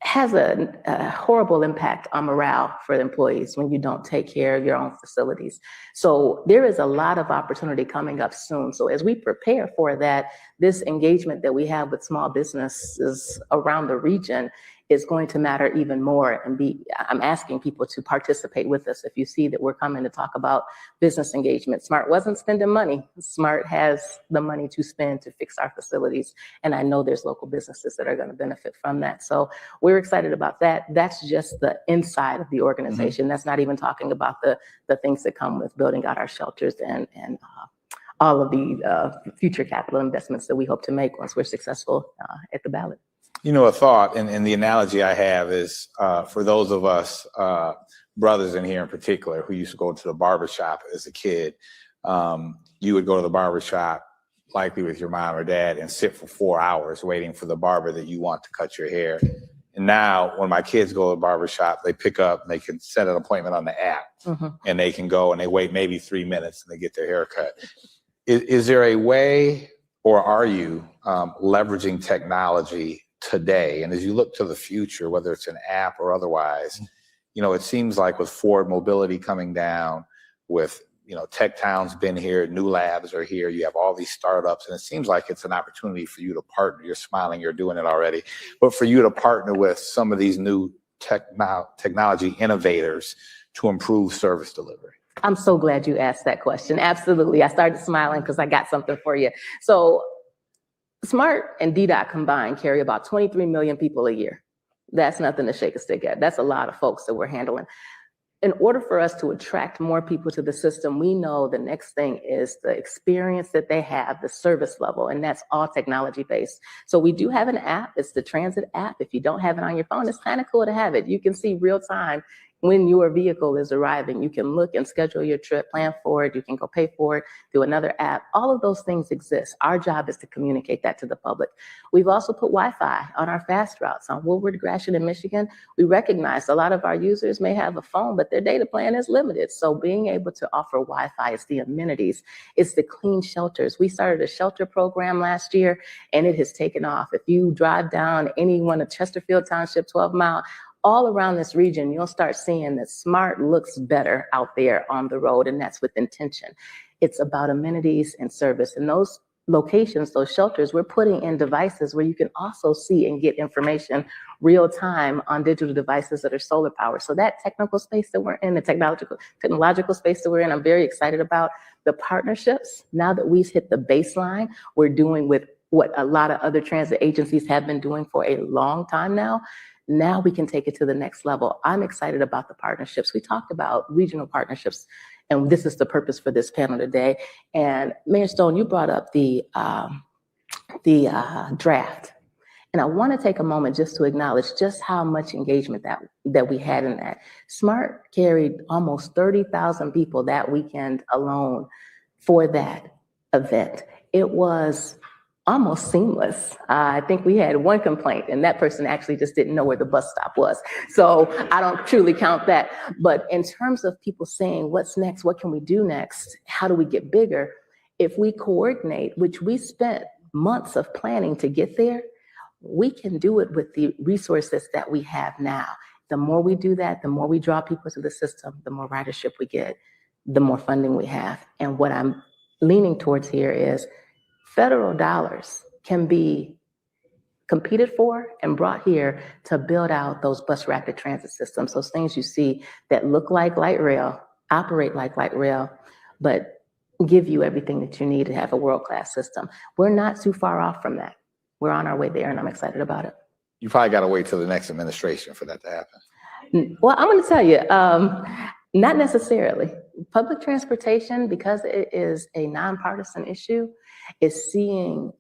has a horrible impact on morale for the employees when you don't take care of your own facilities. So there is a lot of opportunity coming up soon. So as we prepare for that, this engagement that we have with small businesses around the region is going to matter even more. And I'm asking people to participate with us. If you see that we're coming to talk about business engagement, SMART wasn't spending money. SMART has the money to spend to fix our facilities. And I know there's local businesses that are going to benefit from that. So we're excited about that. That's just the inside of the organization. That's not even talking about the things that come with building out our shelters and all of the future capital investments that we hope to make once we're successful at the ballot.
You know, a thought, and the analogy I have is for those of us brothers in here in particular who used to go to the barbershop as a kid, you would go to the barbershop likely with your mom or dad and sit for 4 hours waiting for the barber that you want to cut your hair. And now when my kids go to the barbershop, they pick up and they can set an appointment on the app and they can go and they wait maybe 3 minutes and they get their hair cut. Is there a way, or are you leveraging technology today? And as you look to the future, whether it's an app or otherwise, you know, it seems like with Ford Mobility coming down, with, you know, Tech Town's been here, new labs are here, you have all these startups, and it seems like it's an opportunity for you to partner. You're smiling, you're doing it already, but for you to partner with some of these new technology innovators to improve service delivery.
I'm so glad you asked that question. Absolutely. I started smiling because I got something for you. So SMART and DDOT combined carry about 23 million people a year. That's nothing to shake a stick at. That's a lot of folks that we're handling. In order for us to attract more people to the system, we know the next thing is the experience that they have, the service level, and that's all technology based. So we do have an app. It's the transit app. If you don't have it on your phone, it's kind of cool to have it. You can see real time when your vehicle is arriving. You can look and schedule your trip, plan for it. You can go pay for it through another app. All of those things exist. Our job is to communicate that to the public. We've also put Wi-Fi on our fast routes on Woodward, Gratiot, and Michigan. We recognize a lot of our users may have a phone, but their data plan is limited. So being able to offer Wi-Fi, it's the amenities, it's the clean shelters. We started a shelter program last year, and it has taken off. If you drive down any one of Chesterfield Township, 12 Mile, all around this region, you'll start seeing that SMART looks better out there on the road, and that's with intention. It's about amenities and service. And those locations, those shelters, we're putting in devices where you can also see and get information real time on digital devices that are solar powered. So that technical space that we're in, the technological space that we're in, I'm very excited about. The partnerships, now that we've hit the baseline, we're doing with what a lot of other transit agencies have been doing for a long time now. Now we can take it to the next level. I'm excited about the partnerships. We talked about regional partnerships, and this is the purpose for this panel today. And Mayor Stone, you brought up the draft. And I want to take a moment just to acknowledge just how much engagement that we had in that. SMART carried almost 30,000 people that weekend alone for that event. It was almost seamless. I think we had one complaint, and that person actually just didn't know where the bus stop was. So I don't truly count that. But in terms of people saying, what's next? What can we do next? How do we get bigger? If we coordinate, which we spent months of planning to get there, we can do it with the resources that we have now. The more we do that, the more we draw people to the system, the more ridership we get, the more funding we have. And what I'm leaning towards here is federal dollars can be competed for and brought here to build out those bus rapid transit systems, those things you see that look like light rail, operate like light rail, but give you everything that you need to have a world-class system. We're not too far off from that. We're on our way there, and I'm excited about it.
You probably got to wait till the next administration for that to happen.
Well, I'm going to tell you, not necessarily. Public transportation, because it is a nonpartisan issue, is seeing,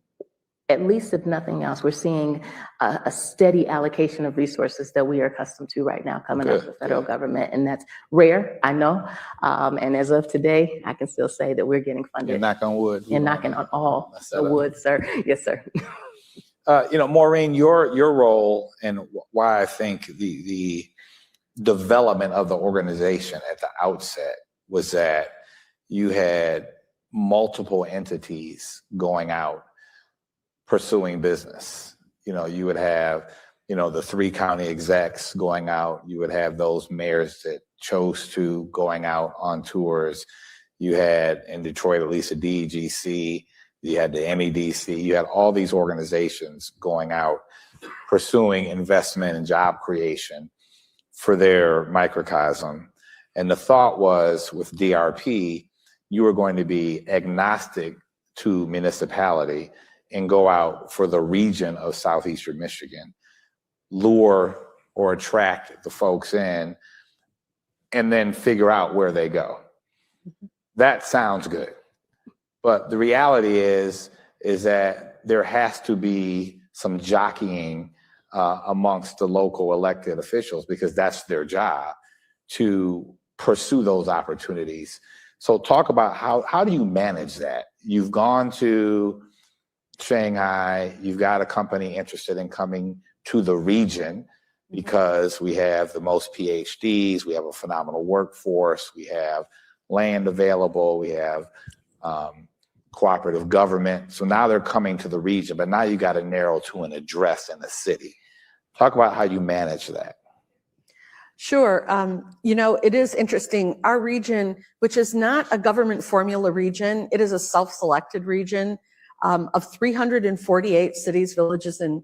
at least if nothing else, we're seeing a steady allocation of resources that we are accustomed to right now coming out of the federal government. And that's rare, I know. And as of today, I can still say that we're getting funded.
You're knocking on wood.
And knocking on all the wood, sir. Yes, sir.
You know, Maureen, your role and why I think the development of the organization at the outset was that you had multiple entities going out pursuing business. You know, you would have, you know, the 3 county execs going out. You would have those mayors that chose to going out on tours. You had in Detroit, at least a DEGC. You had the MEDC. You had all these organizations going out pursuing investment and job creation for their microcosm. And the thought was with DRP, you were going to be agnostic to municipality and go out for the region of Southeastern Michigan, lure or attract the folks in, and then figure out where they go. That sounds good. But the reality is that there has to be some jockeying amongst the local elected officials, because that's their job to pursue those opportunities. So talk about how do you manage that? You've gone to Shanghai, you've got a company interested in coming to the region because we have the most PhDs, we have a phenomenal workforce, we have land available, we have cooperative government. So now they're coming to the region, but now you got to narrow to an address in the city. Talk about how you manage that.
Sure. It is interesting. Our region, which is not a government formula region, it is a self-selected region of 348 cities, villages, and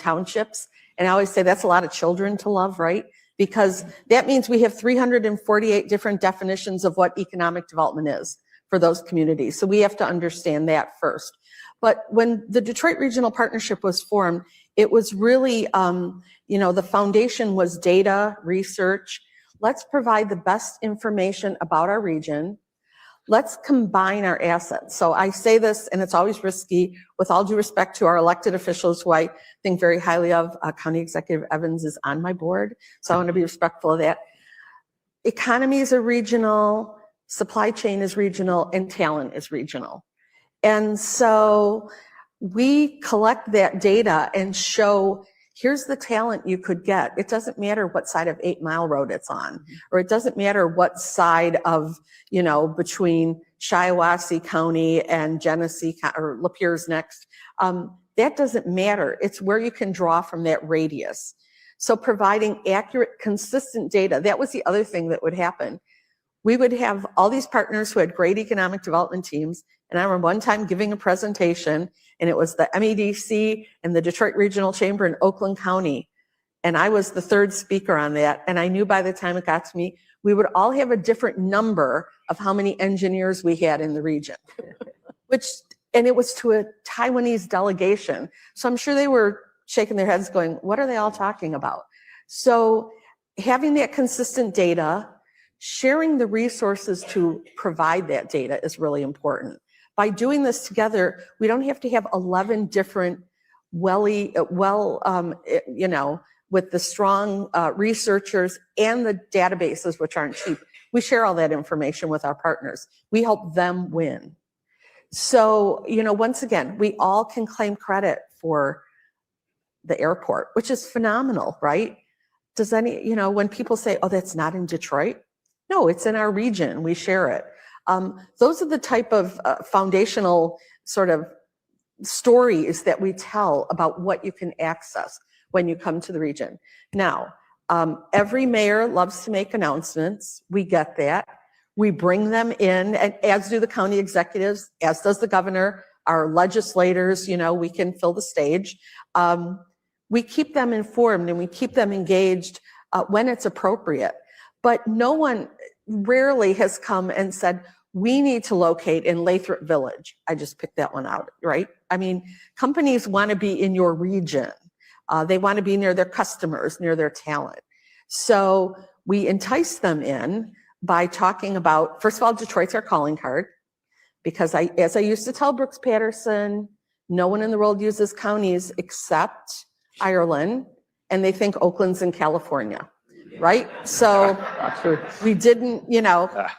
townships. And I always say that's a lot of children to love, right? Because that means we have 348 different definitions of what economic development is for those communities. So we have to understand that first. But when the Detroit Regional Partnership was formed, it was really, the foundation was data, research. Let's provide the best information about our region. Let's combine our assets. So I say this, and it's always risky, with all due respect to our elected officials, who I think very highly of. County Executive Evans is on my board, so I want to be respectful of that. Economies are regional, supply chain is regional, and talent is regional. And so we collect that data and show, here's the talent you could get. It doesn't matter what side of 8 Mile Road it's on, or it doesn't matter what side of, between Shiawassee County and Genesee or Lapeer's next. That doesn't matter. It's where you can draw from that radius. So providing accurate, consistent data, that was the other thing that would happen. We would have all these partners who had great economic development teams. And I remember one time giving a presentation, and it was the MEDC and the Detroit Regional Chamber in Oakland County. And I was the third speaker on that. And I knew by the time it got to me, we would all have a different number of how many engineers we had in the region, and it was to a Taiwanese delegation. So I'm sure they were shaking their heads going, what are they all talking about? So having that consistent data, sharing the resources to provide that data is really important. By doing this together, we don't have to have 11 different with the strong researchers and the databases, which aren't cheap. We share all that information with our partners. We help them win. So, once again, we all can claim credit for the airport, which is phenomenal, right? When people say, oh, that's not in Detroit. No, it's in our region. We share it. Those are the type of foundational sort of stories that we tell about what you can access when you come to the region. Now, every mayor loves to make announcements. We get that. We bring them in, and as do the county executives, as does the governor, our legislators, we can fill the stage. We keep them informed and we keep them engaged when it's appropriate. But no one rarely has come and said, we need to locate in Lathrop Village. I just picked that one out, right? I mean, companies want to be in your region. They want to be near their customers, near their talent. So we entice them in by talking about, first of all, Detroit's our calling card, because as I used to tell Brooks Patterson, no one in the world uses counties except Ireland, and they think Oakland's in California. Right? So we didn't,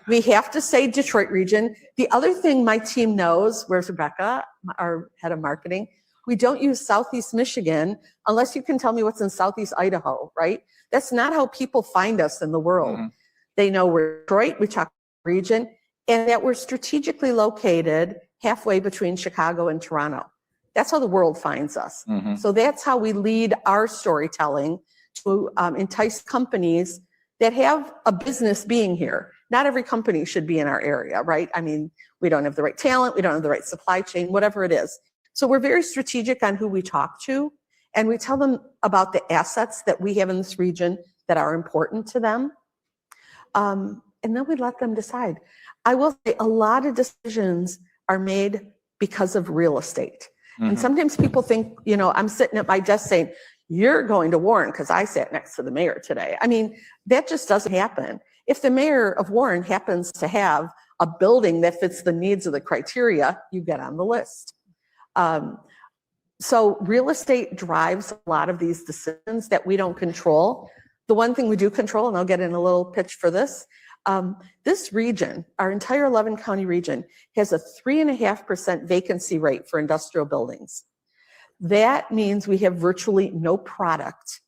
we have to say Detroit region. The other thing my team knows, where's Rebecca, our head of marketing, we don't use Southeast Michigan unless you can tell me what's in Southeast Idaho, right? That's not how people find us in the world. Mm-hmm. They know we're Detroit, we talk region, and that we're strategically located halfway between Chicago and Toronto. That's how the world finds us. Mm-hmm. So that's how we lead our storytelling to entice companies that have a business being here. Not every company should be in our area, right? I mean, we don't have the right talent, we don't have the right supply chain, whatever it is. So we're very strategic on who we talk to, And we tell them about the assets that we have in this region that are important to them. And then we let them decide. I will say a lot of decisions are made because of real estate. And sometimes people think, you know, I'm sitting at my desk saying, you're going to Warren because I sat next to the mayor today. I mean, that just doesn't happen. If the mayor of Warren happens to have a building that fits the needs of the criteria, you get on the list. So real estate drives a lot of these decisions that we don't control. The one thing we do control, and I'll get in a little pitch for this, this region, our entire 11 county region, has a 3.5% vacancy rate for industrial buildings. That means we have virtually no product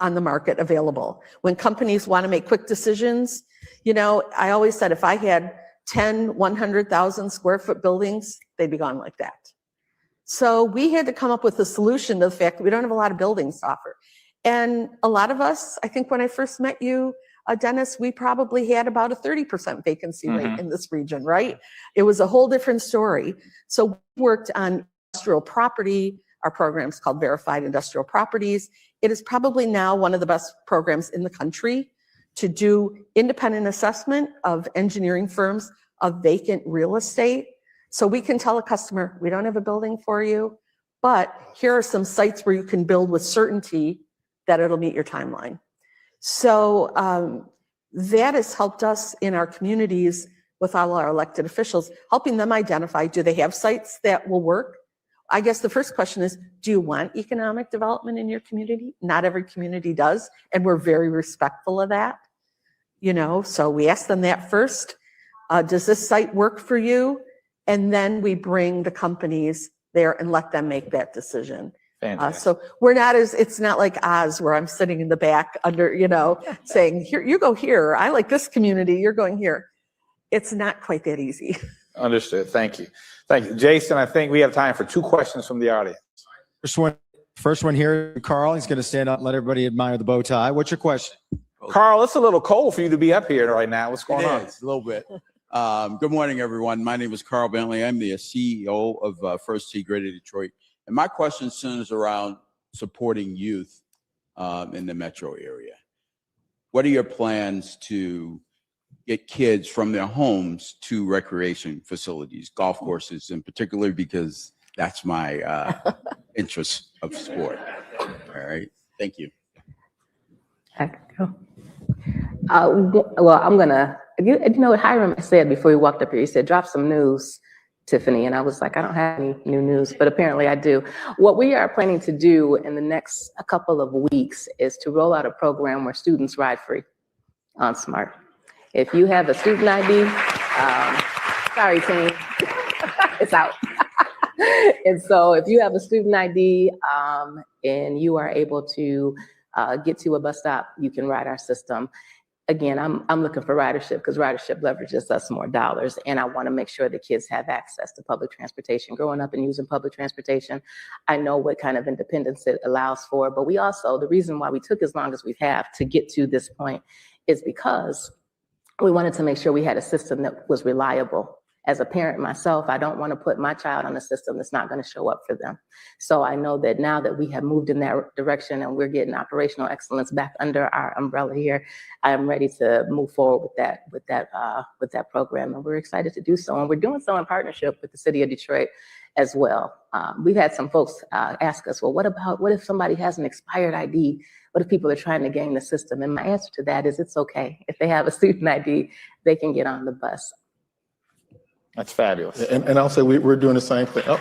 on the market available. When companies want to make quick decisions, you know, I always said if I had 10, 100,000 square foot buildings, they'd be gone like that. So we had to come up with a solution to the fact that we don't have a lot of buildings to offer. And a lot of us, I think when I first met you, Dennis, we probably had about a 30% vacancy rate in this region, right? It was a whole different story. So we worked on industrial property. Our program's called Verified Industrial Properties. It is probably now one of the best programs in the country to do independent assessment of engineering firms of vacant real estate. So we can tell a customer, we don't have a building for you, but here are some sites where you can build with certainty that it'll meet your timeline. So that has helped us in our communities with all our elected officials, helping them identify, do they have sites that will work? I guess the first question is, do you want economic development in your community? Not every community does, and we're very respectful of that. You know, so we ask them that first. Does this site work for you? And then we bring the companies there and let them make that decision. So we're not it's not like Oz where I'm sitting in the back under, you know, saying, here, you go here. I like this community, you're going here. It's not quite that easy.
Understood. Thank you. Thank you. Jason, I think we have time for 2 questions from the audience.
First one here, Carl. He's going to stand up and let everybody admire the bow tie. What's your question?
Carl, it's a little cold for you to be up here right now. What's going on?
It is, a little bit. Good morning, everyone. My name is Carl Bentley. I'm the CEO of First Tee Greater Detroit. And my question centers around supporting youth in the metro area. What are your plans to get kids from their homes to recreation facilities, golf courses in particular, because that's my interest of sport. All right. Thank you.
Well, I'm gonna, you know what Hiram said before he walked up here? He said, drop some news, Tiffany. And I was like, I don't have any new news, but apparently I do. What we are planning to do in the next couple of weeks is to roll out a program where students ride free on Smart. If you have a student ID, sorry team, it's out. And so if you have a student ID and you are able to get to a bus stop, you can ride our system. Again, I'm looking for ridership because ridership leverages us more dollars, and I want to make sure the kids have access to public transportation. Growing up and using public transportation, I know what kind of independence it allows for, but we also, the reason why we took as long as we have to get to this point is because we wanted to make sure we had a system that was reliable. As a parent myself, I don't want to put my child on a system that's not going to show up for them. So I know that now that we have moved in that direction and we're getting operational excellence back under our umbrella here, I am ready to move forward with that program, and we're excited to do so. And we're doing so in partnership with the city of Detroit as well. We've had some folks ask us, well, what if somebody has an expired ID? What if people are trying to game the system? And my answer to that is it's okay. If they have a student ID, they can get on the bus.
That's fabulous.
And I'll say we're doing the same thing. Oh.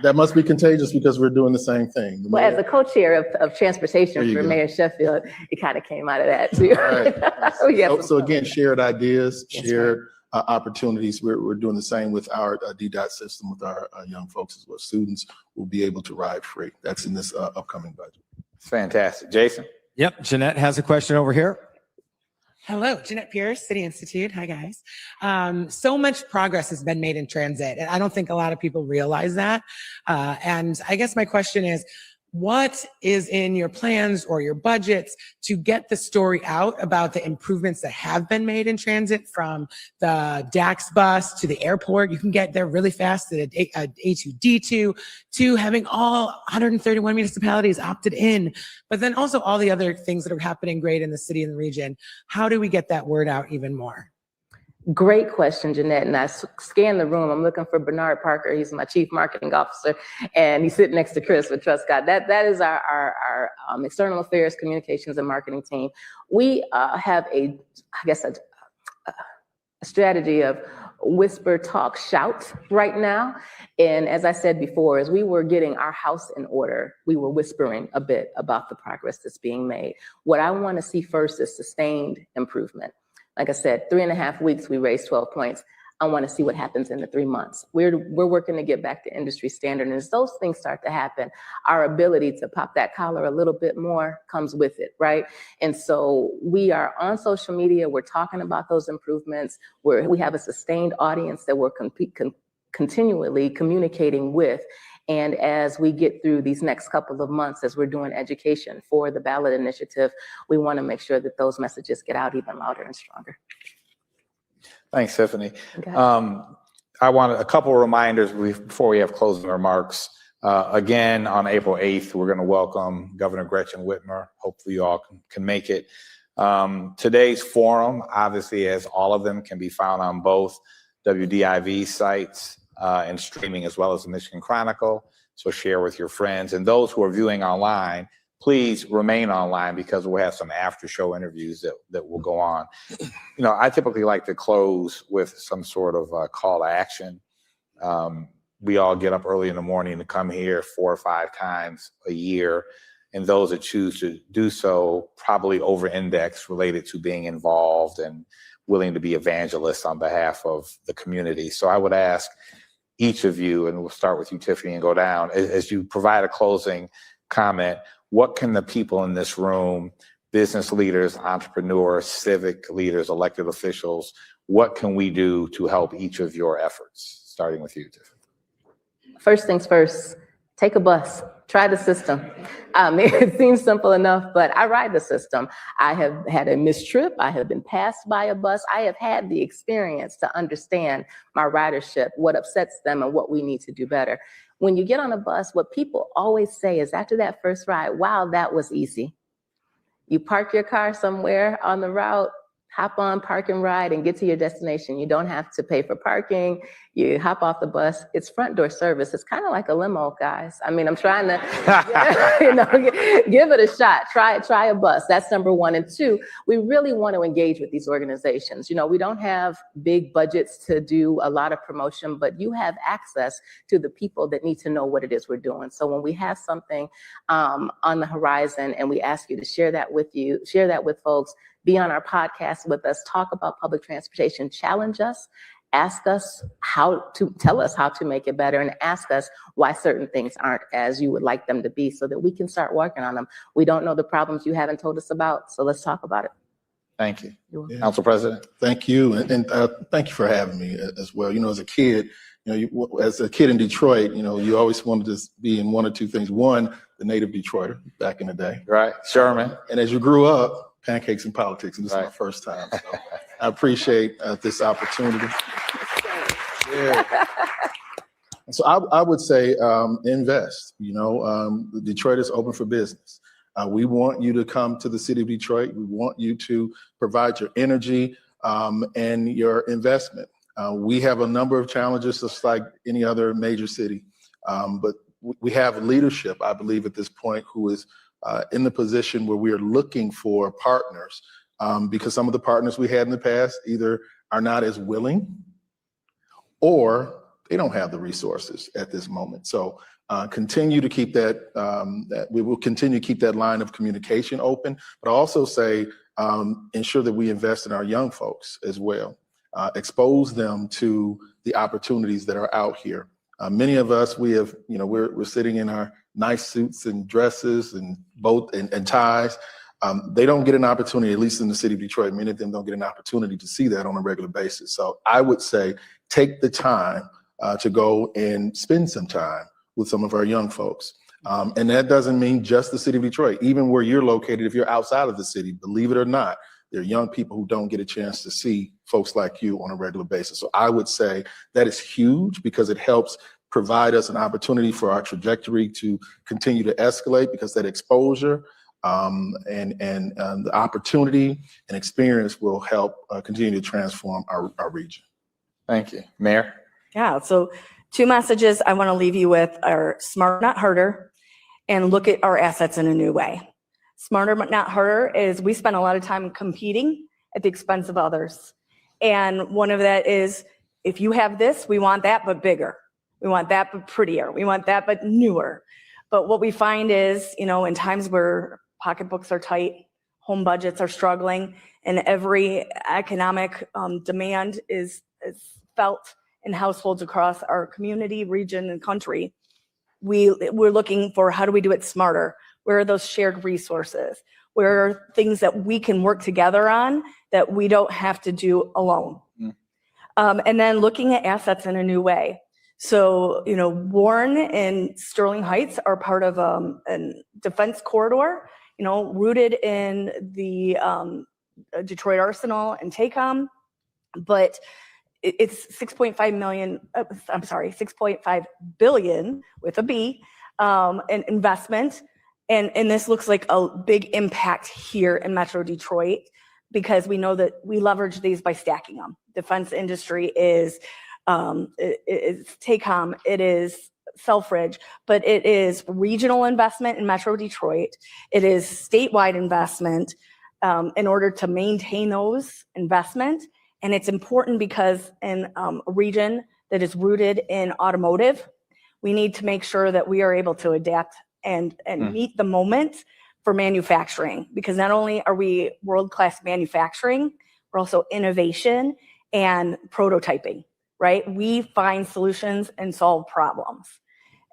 That must be contagious because we're doing the same thing.
Well, as a co-chair of transportation for Mayor Sheffield, it kind of came out of that too.
Right. So again, shared ideas, shared opportunities. We're doing the same with our DDOT system with our young folks as well. Students will be able to ride free. That's in this upcoming budget.
It's fantastic. Jason?
Yep. Jeanette has a question over here.
Hello, Jeanette Pierce, City Institute. Hi, guys. So much progress has been made in transit, and I don't think a lot of people realize that. And I guess my question is, what is in your plans or your budgets to get the story out about the improvements that have been made in transit, from the DAX bus to the airport? You can get there really fast at A2D2, to having all 131 municipalities opted in, but then also all the other things that are happening great in the city and the region. How do we get that word out even more?
Great question, Jeanette. And I scanned the room. I'm looking for Bernard Parker. He's my chief marketing officer, and he's sitting next to Chris with Trust God. That is our external affairs, communications, and marketing team. We have a strategy of whisper, talk, shout right now. And as I said before, as we were getting our house in order, we were whispering a bit about the progress that's being made. What I want to see first is sustained improvement. Like I said, 3.5 weeks, we raised 12 points. I want to see what happens in the 3 months. We're working to get back to industry standard. And as those things start to happen, our ability to pop that collar a little bit more comes with it, right? And so we are on social media. We're talking about those improvements. We have a sustained audience that we're continually communicating with. And as we get through these next couple of months, as we're doing education for the ballot initiative, we want to make sure that those messages get out even louder and stronger.
Thanks, Tiffany. I want a couple of reminders before we have closing remarks. Again, on April 8th, we're going to welcome Governor Gretchen Whitmer. Hopefully you all can make it. Today's forum, obviously, as all of them, can be found on both WDIV sites and streaming, as well as the Michigan Chronicle. So share with your friends. And those who are viewing online, please remain online, because we'll have some after show interviews that will go on. You know, I typically like to close with some sort of call to action. We all get up early in the morning to come here 4 or 5 times a year. And those that choose to do so probably over-index related to being involved and willing to be evangelists on behalf of the community. So I would ask each of you, and we'll start with you, Tiffany, and go down, as you provide a closing comment, what can the people in this room, business leaders, entrepreneurs, civic leaders, elected officials, what can we do to help each of your efforts? Starting with you, Tiffany.
First things first, take a bus. Try the system. It seems simple enough, but I ride the system. I have had a missed trip. I have been passed by a bus. I have had the experience to understand my ridership, what upsets them, and what we need to do better. When you get on a bus, what people always say is, after that first ride, wow, that was easy. You park your car somewhere on the route, hop on, park and ride, and get to your destination. You don't have to pay for parking. You hop off the bus. It's front door service. It's kind of like a limo, guys. I mean, I'm trying to, give it a shot. Try a bus. That's number one. And two, we really want to engage with these organizations. You know, we don't have big budgets to do a lot of promotion, but you have access to the people that need to know what it is we're doing. So when we have something on the horizon and we ask you to share that with folks, be on our podcast with us, talk about public transportation, challenge us, ask us tell us how to make it better, and ask us why certain things aren't as you would like them to be, so that we can start working on them. We don't know the problems you haven't told us about, so let's talk about it.
Thank you.
Yeah.
Council President.
Thank you. And thank you for having me as well. You know, as a kid, as a kid in Detroit, you always wanted to be in one or two things. One, the native Detroiter back in the day.
Right, Sherman.
And as you grew up, Pancakes and Politics, and this is my first time. So I appreciate this opportunity. Yeah. So I would say invest. Detroit is open for business. We want you to come to the city of Detroit. We want you to provide your energy and your investment. We have a number of challenges, just like any other major city, but we have leadership, I believe, at this point, who is in the position where we are looking for partners, because some of the partners we had in the past either are not as willing or they don't have the resources at this moment. So continue to keep we will continue to keep that line of communication open, but also say, ensure that we invest in our young folks as well. Expose them to the opportunities that are out here. Many of us, we're sitting in our nice suits and dresses and and ties. They don't get an opportunity, at least in the city of Detroit. Many of them don't get an opportunity to see that on a regular basis. So I would say, take the time to go and spend some time with some of our young folks. And that doesn't mean just the city of Detroit. Even where you're located, if you're outside of the city, believe it or not, there are young people who don't get a chance to see folks like you on a regular basis. So I would say that is huge because it helps provide us an opportunity for our trajectory to continue to escalate, because that exposure and the opportunity and experience will help continue to transform our region.
Thank you. Mayor?
Yeah, so 2 messages I want to leave you with are smarter, not harder, and look at our assets in a new way. Smarter but not harder is we spend a lot of time competing at the expense of others. And one of that is, if you have this, we want that, but bigger. We want that, but prettier. We want that, but newer. But what we find is, in times where pocketbooks are tight, home budgets are struggling, and every economic demand is felt in households across our community, region, and country, we're looking for, how do we do it smarter? Where are those shared resources? Where are things that we can work together on that we don't have to do alone? And then looking at assets in a new way. So, Warren and Sterling Heights are part of a defense corridor, rooted in the Detroit Arsenal and TACOM, but it's 6.5 billion with a B in investment. And this looks like a big impact here in Metro Detroit, because we know that we leverage these by stacking them. Defense industry is TACOM, it is Selfridge, but it is regional investment in Metro Detroit. It is statewide investment in order to maintain those investment. And it's important because in a region that is rooted in automotive, we need to make sure that we are able to adapt and meet the moment for manufacturing, because not only are we world-class manufacturing, we're also innovation and prototyping, right? We find solutions and solve problems.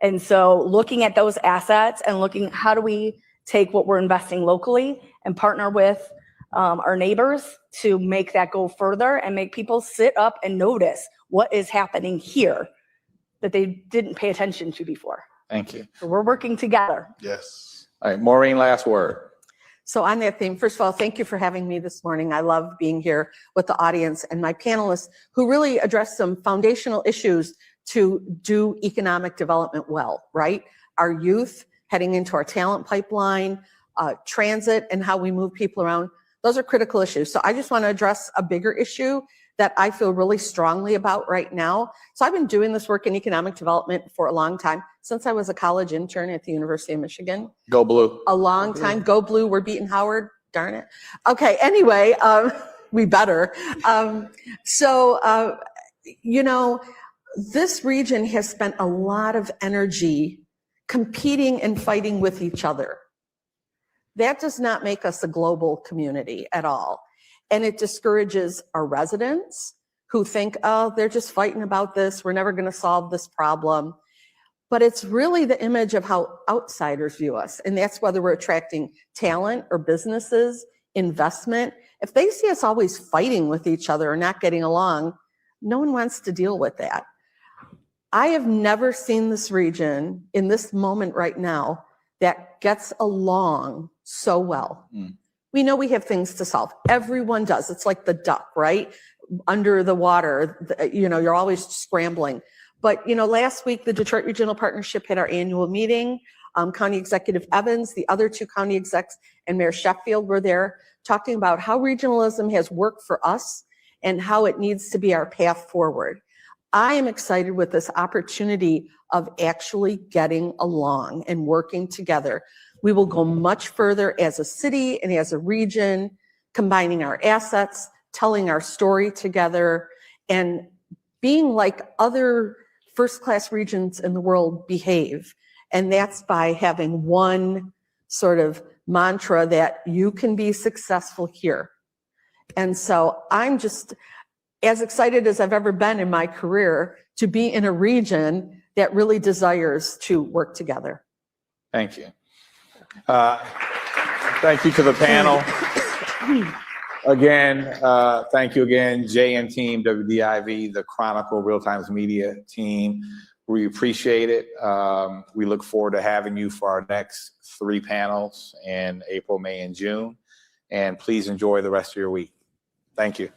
And so looking at those assets and looking, how do we take what we're investing locally and partner with our neighbors to make that go further and make people sit up and notice what is happening here that they didn't pay attention to before.
Thank you.
So we're working together.
Yes.
All right, Maureen, last word.
So on that theme, first of all, thank you for having me this morning. I love being here with the audience and my panelists who really address some foundational issues to do economic development well, right? Our youth heading into our talent pipeline, transit, and how we move people around. Those are critical issues. So I just want to address a bigger issue that I feel really strongly about right now. So I've been doing this work in economic development for a long time, since I was a college intern at the University of Michigan.
Go Blue.
A long time. Go Blue. We're beating Howard. Darn it. Okay. Anyway, we better. This region has spent a lot of energy competing and fighting with each other. That does not make us a global community at all. And it discourages our residents who think, oh, they're just fighting about this. We're never going to solve this problem. But it's really the image of how outsiders view us. And that's whether we're attracting talent or businesses, investment. If they see us always fighting with each other or not getting along, no one wants to deal with that. I have never seen this region in this moment right now that gets along so well. We know we have things to solve. Everyone does. It's like the duck, right? Under the water, you're always scrambling. But, last week, the Detroit Regional Partnership had our annual meeting. County Executive Evans, the other two county execs, and Mayor Sheffield were there talking about how regionalism has worked for us and how it needs to be our path forward. I am excited with this opportunity of actually getting along and working together. We will go much further as a city and as a region, combining our assets, telling our story together, and being like other first-class regions in the world behave. And that's by having one sort of mantra that you can be successful here. And so I'm just as excited as I've ever been in my career to be in a region that really desires to work together.
Thank you. Thank you to the panel. Again, thank you again, Jay and team, WDIV, the Chronicle, Real Times Media team. We appreciate it. We look forward to having you for our next 3 panels in April, May, and June. And please enjoy the rest of your week. Thank you.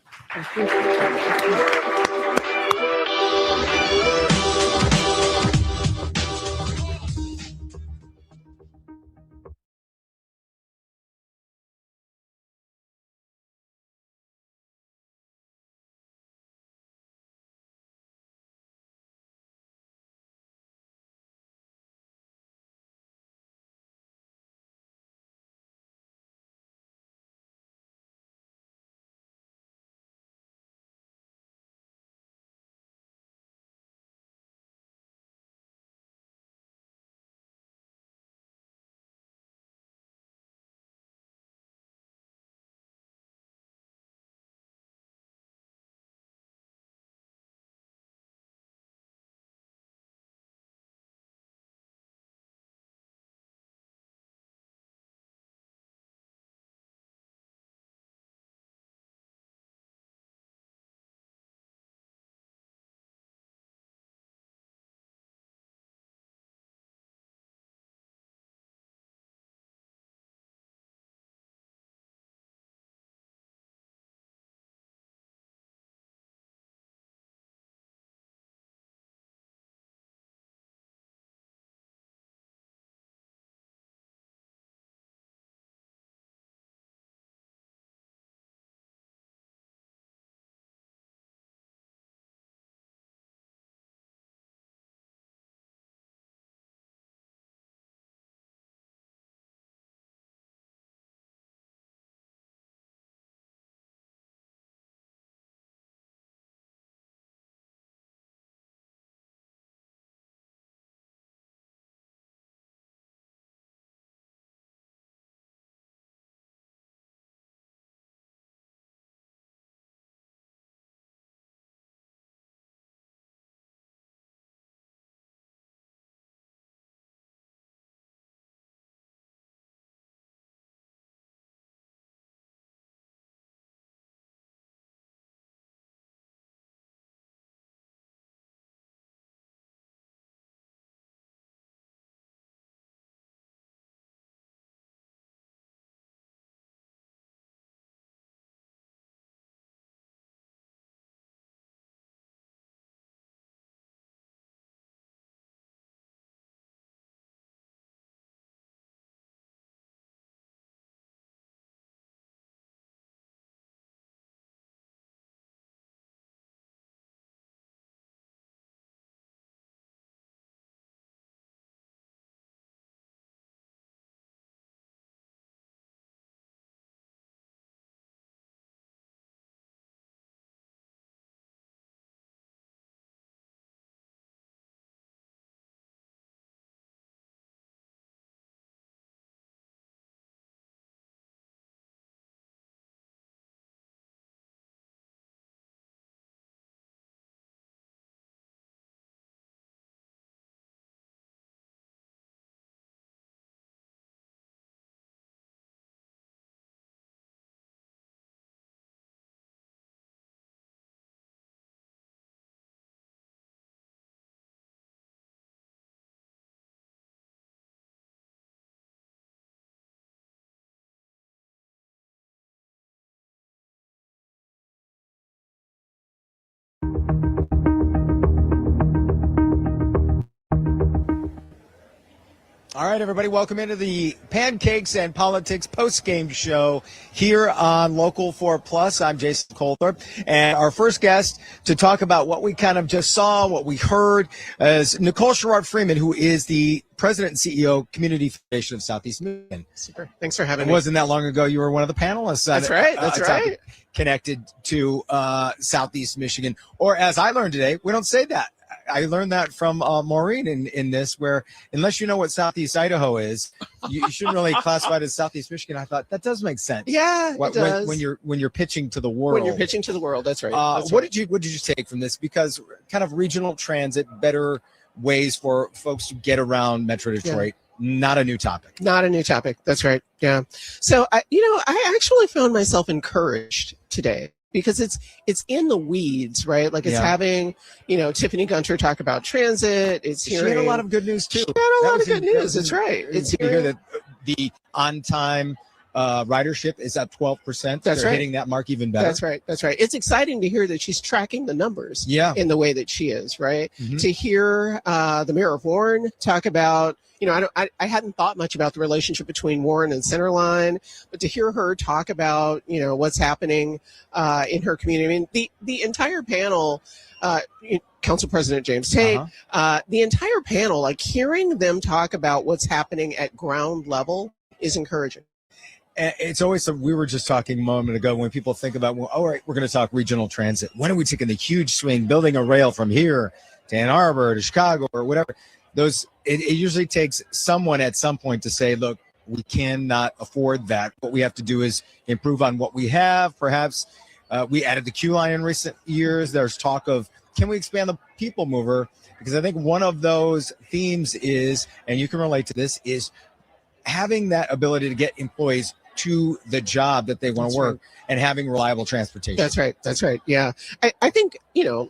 All right, everybody, welcome into the Pancakes and Politics post-game show here on Local 4 Plus. I'm Jason Colthorpe, and our first guest to talk about what we kind of just saw, what we heard, is Nicole Sherrod-Freeman, who is the President and CEO, Community Foundation of Southeast Michigan.
Super. Thanks for having me.
It wasn't that long ago you were one of the panelists.
That's right. That's right.
Connected to Southeast Michigan, or as I learned today, we don't say that. I learned that from Maureen in this, where unless you know what Southeast Idaho is, you shouldn't really classify it as Southeast Michigan. I thought that does make sense.
Yeah, it does.
When you're pitching to the world.
When you're pitching to the world, that's right.
What did you take from this? Because kind of regional transit, better ways for folks to get around Metro Detroit. Yeah. Not a new topic.
Not a new topic. That's right. Yeah. So I actually found myself encouraged today because it's in the weeds, right? Like it's
Yeah.
having, Tiffany Gunter talk about transit. It's
She
hearing
had a lot of good news too.
She had a lot of good
that
news.
was
That's right. It's
to hear
hearing,
that the on-time ridership is up 12%.
That's
They're
right.
hitting that mark even better.
That's right. That's right. It's exciting to hear that she's tracking the numbers
Yeah.
in the way that she is, right?
Mhm.
To hear the mayor of Warren talk about, I hadn't thought much about the relationship between Warren and Centerline, but to hear her talk about, what's happening in her community. I mean, the entire panel, Council President James Tate, the entire panel, like hearing them talk about what's happening at ground level is encouraging.
It's always, we were just talking a moment ago when people think about, well, all right, we're going to talk regional transit. When are we taking the huge swing, building a rail from here to Ann Arbor to Chicago or whatever? It usually takes someone at some point to say, look, we cannot afford that. What we have to do is improve on what we have. Perhaps we added the Q line in recent years. There's talk of, can we expand the people mover? Because I think one of those themes is, and you can relate to this, is having that ability to get employees to the job that they want to work and having reliable transportation.
That's right. That's right. Yeah. I think,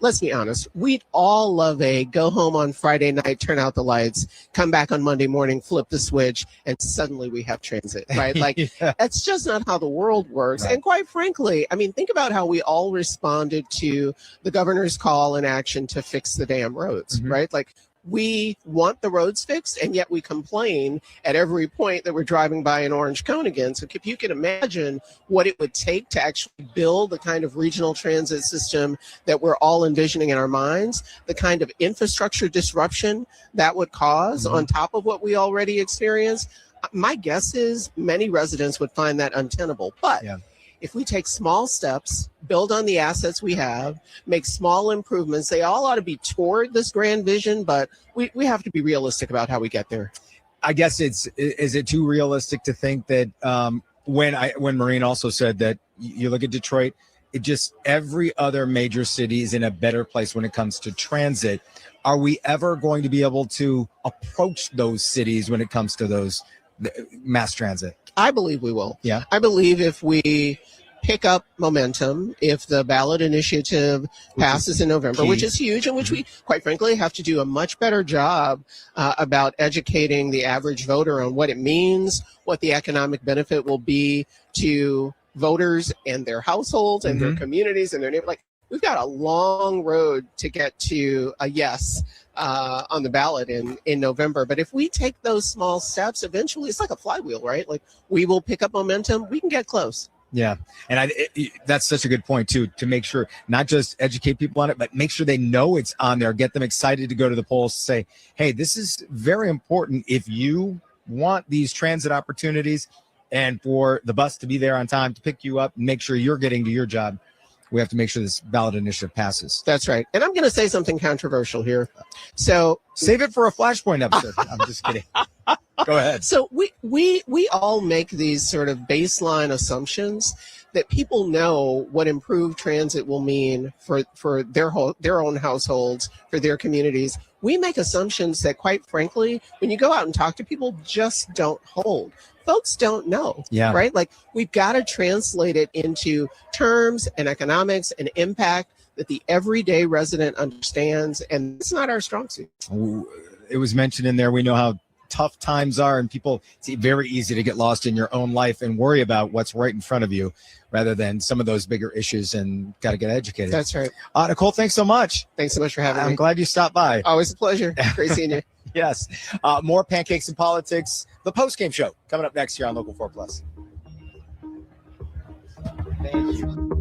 let's be honest, we'd all love a go home on Friday night, turn out the lights, come back on Monday morning, flip the switch, and suddenly we have transit, right? Like that's just not how the world works.
Right.
And quite frankly, I mean, think about how we all responded to the governor's call and action to fix the damn roads, right? Like we want the roads fixed, and yet we complain at every point that we're driving by an orange cone again. So if you can imagine what it would take to actually build the kind of regional transit system that we're all envisioning in our minds, the kind of infrastructure disruption that would cause on top of what we already experience, my guess is many residents would find that untenable. But if we take small steps, build on the assets we have, make small improvements, they all ought to be toward this grand vision, but we have to be realistic about how we get there.
I guess is it too realistic to think that when Maureen also said that you look at Detroit, it just every other major city is in a better place when it comes to transit. Are we ever going to be able to approach those cities when it comes to those mass transit?
I believe we will.
Yeah.
I believe if we pick up momentum, if the ballot initiative passes in November, which is huge, and which we, quite frankly, have to do a much better job about educating the average voter on what it means, what the economic benefit will be to voters and their households and their communities and their neighborhoods. Like, we've got a long road to get to a yes on the ballot in November. But if we take those small steps, eventually it's like a flywheel, right? Like we will pick up momentum. We can get close.
Yeah. And that's such a good point too, to make sure not just educate people on it, but make sure they know it's on there, get them excited to go to the polls, say, hey, this is very important. If you want these transit opportunities and for the bus to be there on time to pick you up and make sure you're getting to your job, we have to make sure this ballot initiative passes.
That's right. And I'm going to say something controversial here. So
save it for a Flashpoint episode. I'm just kidding. Go ahead.
So we all make these sort of baseline assumptions that people know what improved transit will mean for their own households, for their communities. We make assumptions that, quite frankly, when you go out and talk to people, just don't hold. Folks don't know, right? Like we've got to translate it into terms and economics and impact that the everyday resident understands, and it's not our strong suit.
It was mentioned in there, we know how tough times are, and people, it's very easy to get lost in your own life and worry about what's right in front of you rather than some of those bigger issues, and got to get educated.
That's right.
Nicole, thanks so much.
Thanks so much for having me.
I'm glad you stopped by.
Always a pleasure. Great seeing you.
Yes. More Pancakes and Politics, the post-game show, coming up next here on Local 4 Plus. Thank you.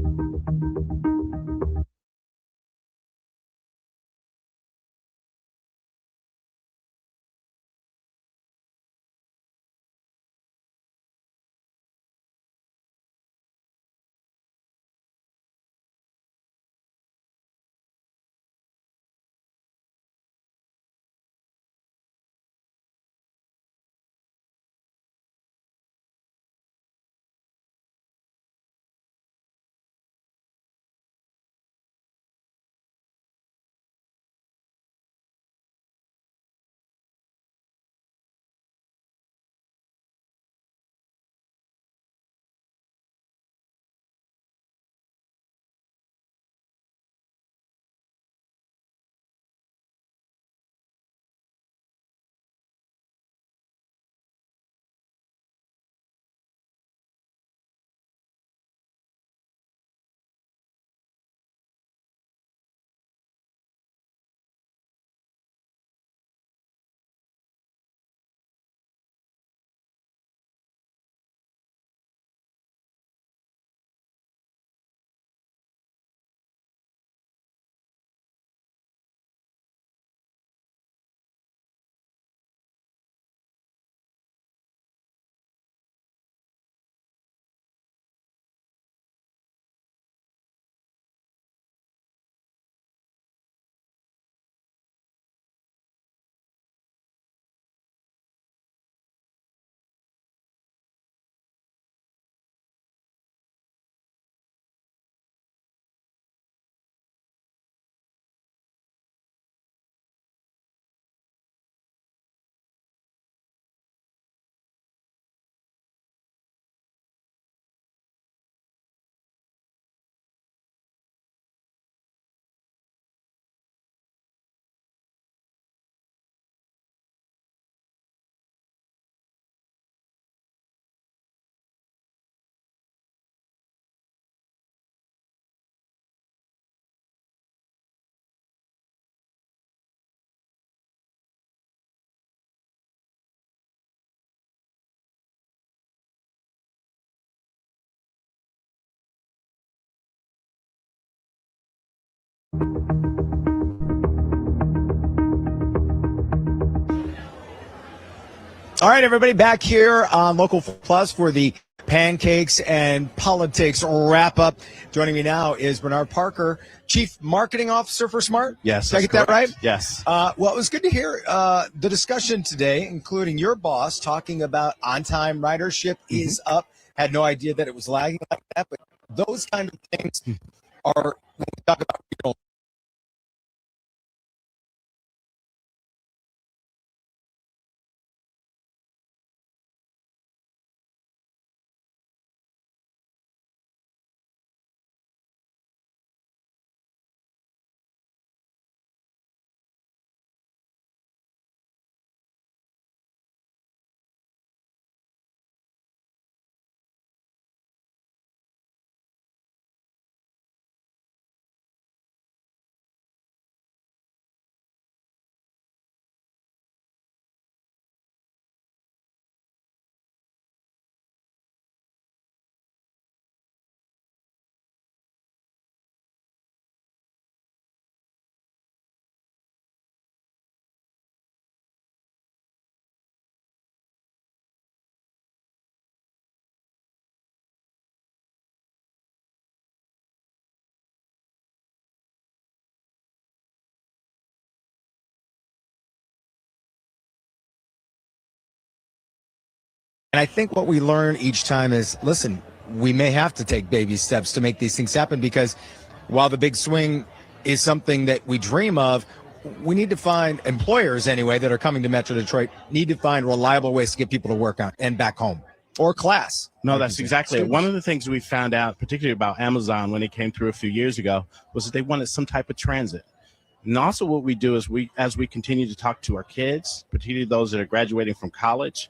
All right, everybody, back here on Local Plus for the Pancakes and Politics wrap up. Joining me now is Bernard Parker, Chief Marketing Officer for SMART.
Yes.
Did I get that right?
Yes.
Well, it was good to hear the discussion today, including your boss talking about on-time ridership is up. Had no idea that it was lagging like that, but those kind of things are when we talk about regional. And I think what we learn each time is, listen, we may have to take baby steps to make these things happen, because while the big swing is something that we dream of, we need to find, employers anyway that are coming to Metro Detroit need to find reliable ways to get people to work on and back home or class.
No, that's exactly it. One of the things we found out, particularly about Amazon when it came through a few years ago, was that they wanted some type of transit. And also what we do is as we continue to talk to our kids, particularly those that are graduating from college,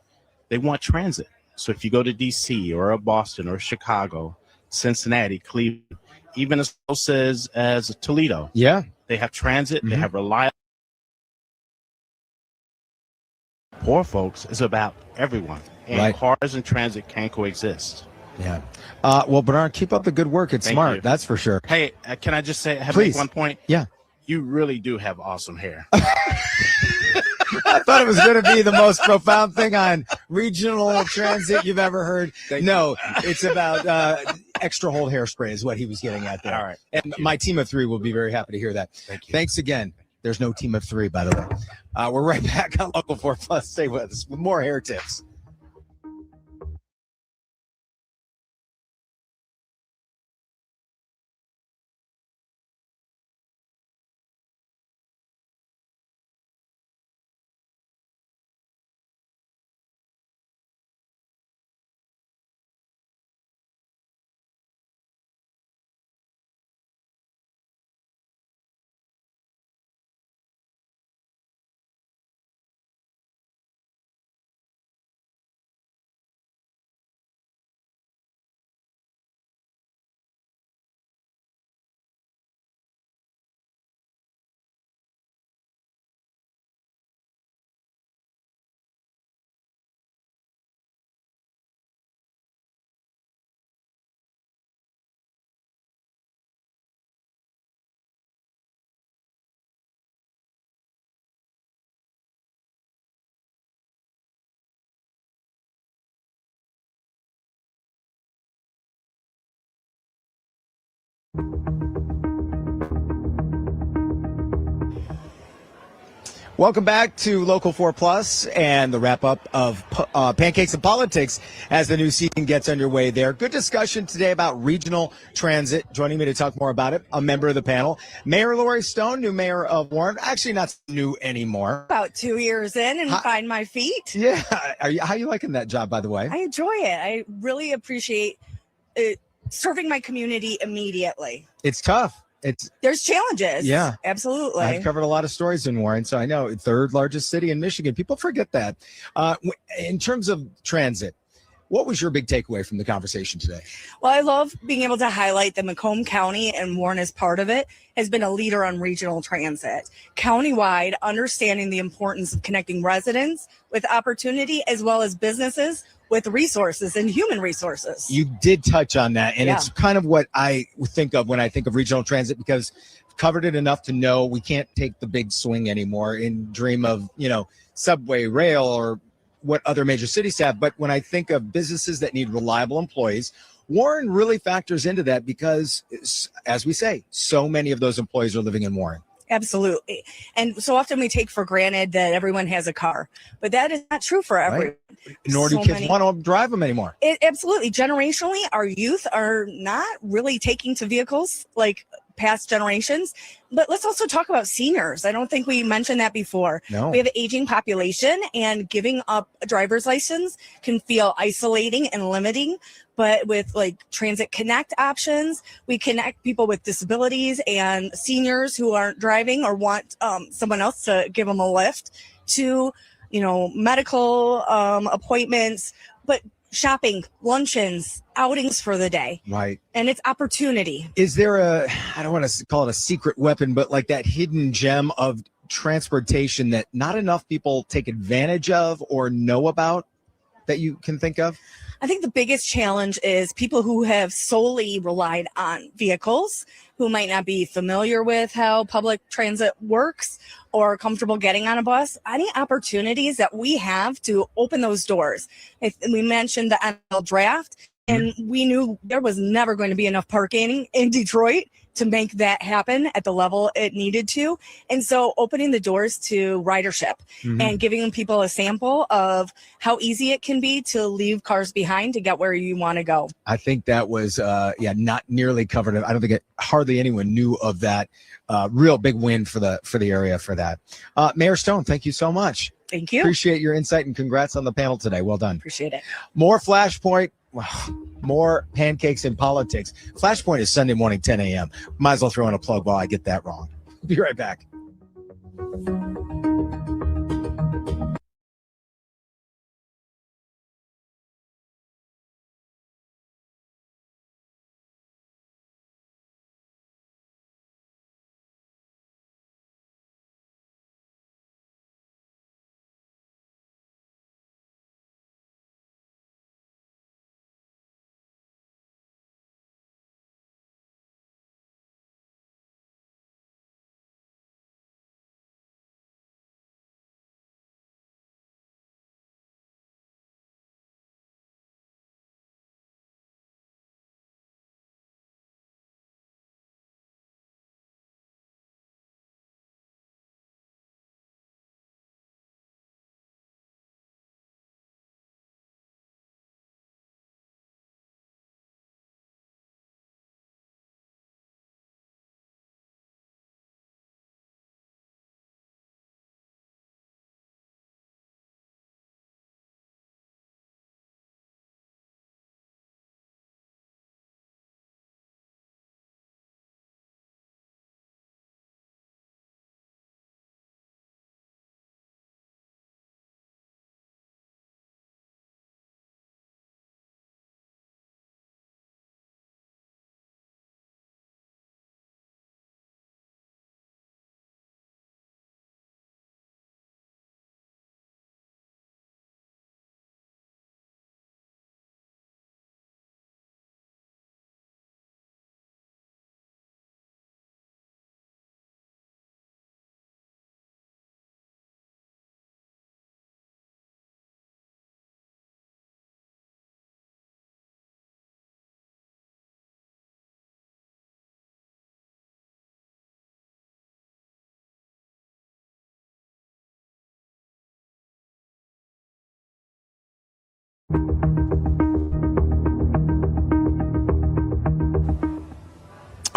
they want transit. So if you go to DC or Boston or Chicago, Cincinnati, Cleveland, even as close as Toledo, they have transit, they have reliable. Poor folks is about everyone, and cars and transit can coexist.
Yeah. Well, Bernard, keep up the good work. It's smart. That's for sure.
Hey, can I just say,
Please.
make one point?
Yeah.
You really do have awesome hair.
I thought it was going to be the most profound thing on regional transit you've ever heard. No, it's about extra hold hairspray is what he was getting at there.
All right.
And my team of three will be very happy to hear that.
Thank you.
Thanks again. There's no team of three, by the way. We're right back on Local 4 Plus. Stay with us with more hair tips. Welcome back to Local 4 Plus and the wrap up of Pancakes and Politics as the new season gets underway there. Good discussion today about regional transit. Joining me to talk more about it, a member of the panel, Mayor Lori Stone, new mayor of Warren. Actually, not new anymore.
About 2 years in and find my feet.
Yeah. How are you liking that job, by the way?
I enjoy it. I really appreciate it, serving my community immediately.
It's tough.
There's challenges.
Yeah,
absolutely.
I've covered a lot of stories in Warren, so I know third largest city in Michigan. People forget that. In terms of transit, What was your big takeaway from the conversation today?
Well, I love being able to highlight that Macomb County, and Warren is part of it, has been a leader on regional transit. Countywide, understanding the importance of connecting residents with opportunity as well as businesses with resources and human resources.
You did touch on that, and
Yeah.
it's kind of what I think of when I think of regional transit, because I've covered it enough to know we can't take the big swing anymore and dream of, subway, rail, or what other major cities have. But when I think of businesses that need reliable employees, Warren really factors into that because, as we say, so many of those employees are living in Warren.
Absolutely. And so often we take for granted that everyone has a car, but that is not true for everyone.
Right. Nor do kids want to drive them anymore.
Absolutely. Generationally, our youth are not really taking to vehicles like past generations. But let's also talk about seniors. I don't think we mentioned that before.
No.
We have an aging population, and giving up a driver's license can feel isolating and limiting. But with like Transit Connect options, we connect people with disabilities and seniors who aren't driving or want someone else to give them a lift to, medical appointments, but shopping, luncheons, outings for the day.
Right.
And it's opportunity.
Is there I don't want to call it a secret weapon, but like that hidden gem of transportation that not enough people take advantage of or know about that you can think of?
I think the biggest challenge is people who have solely relied on vehicles, who might not be familiar with how public transit works or comfortable getting on a bus. Any opportunities that we have to open those doors. We mentioned the NFL draft, and we knew there was never going to be enough parking in Detroit to make that happen at the level it needed to. And so opening the doors to ridership and giving people a sample of how easy it can be to leave cars behind to get where you want to go.
I think that was, not nearly covered. I don't think hardly anyone knew of that. Real big win for the area for that. Mayor Stone, thank you so much.
Thank you.
Appreciate your insight, and congrats on the panel today. Well done.
Appreciate it.
More Flashpoint. More Pancakes in Politics. Flashpoint is Sunday morning, 10 a.m. Might as well throw in a plug while I get that wrong. Be right back.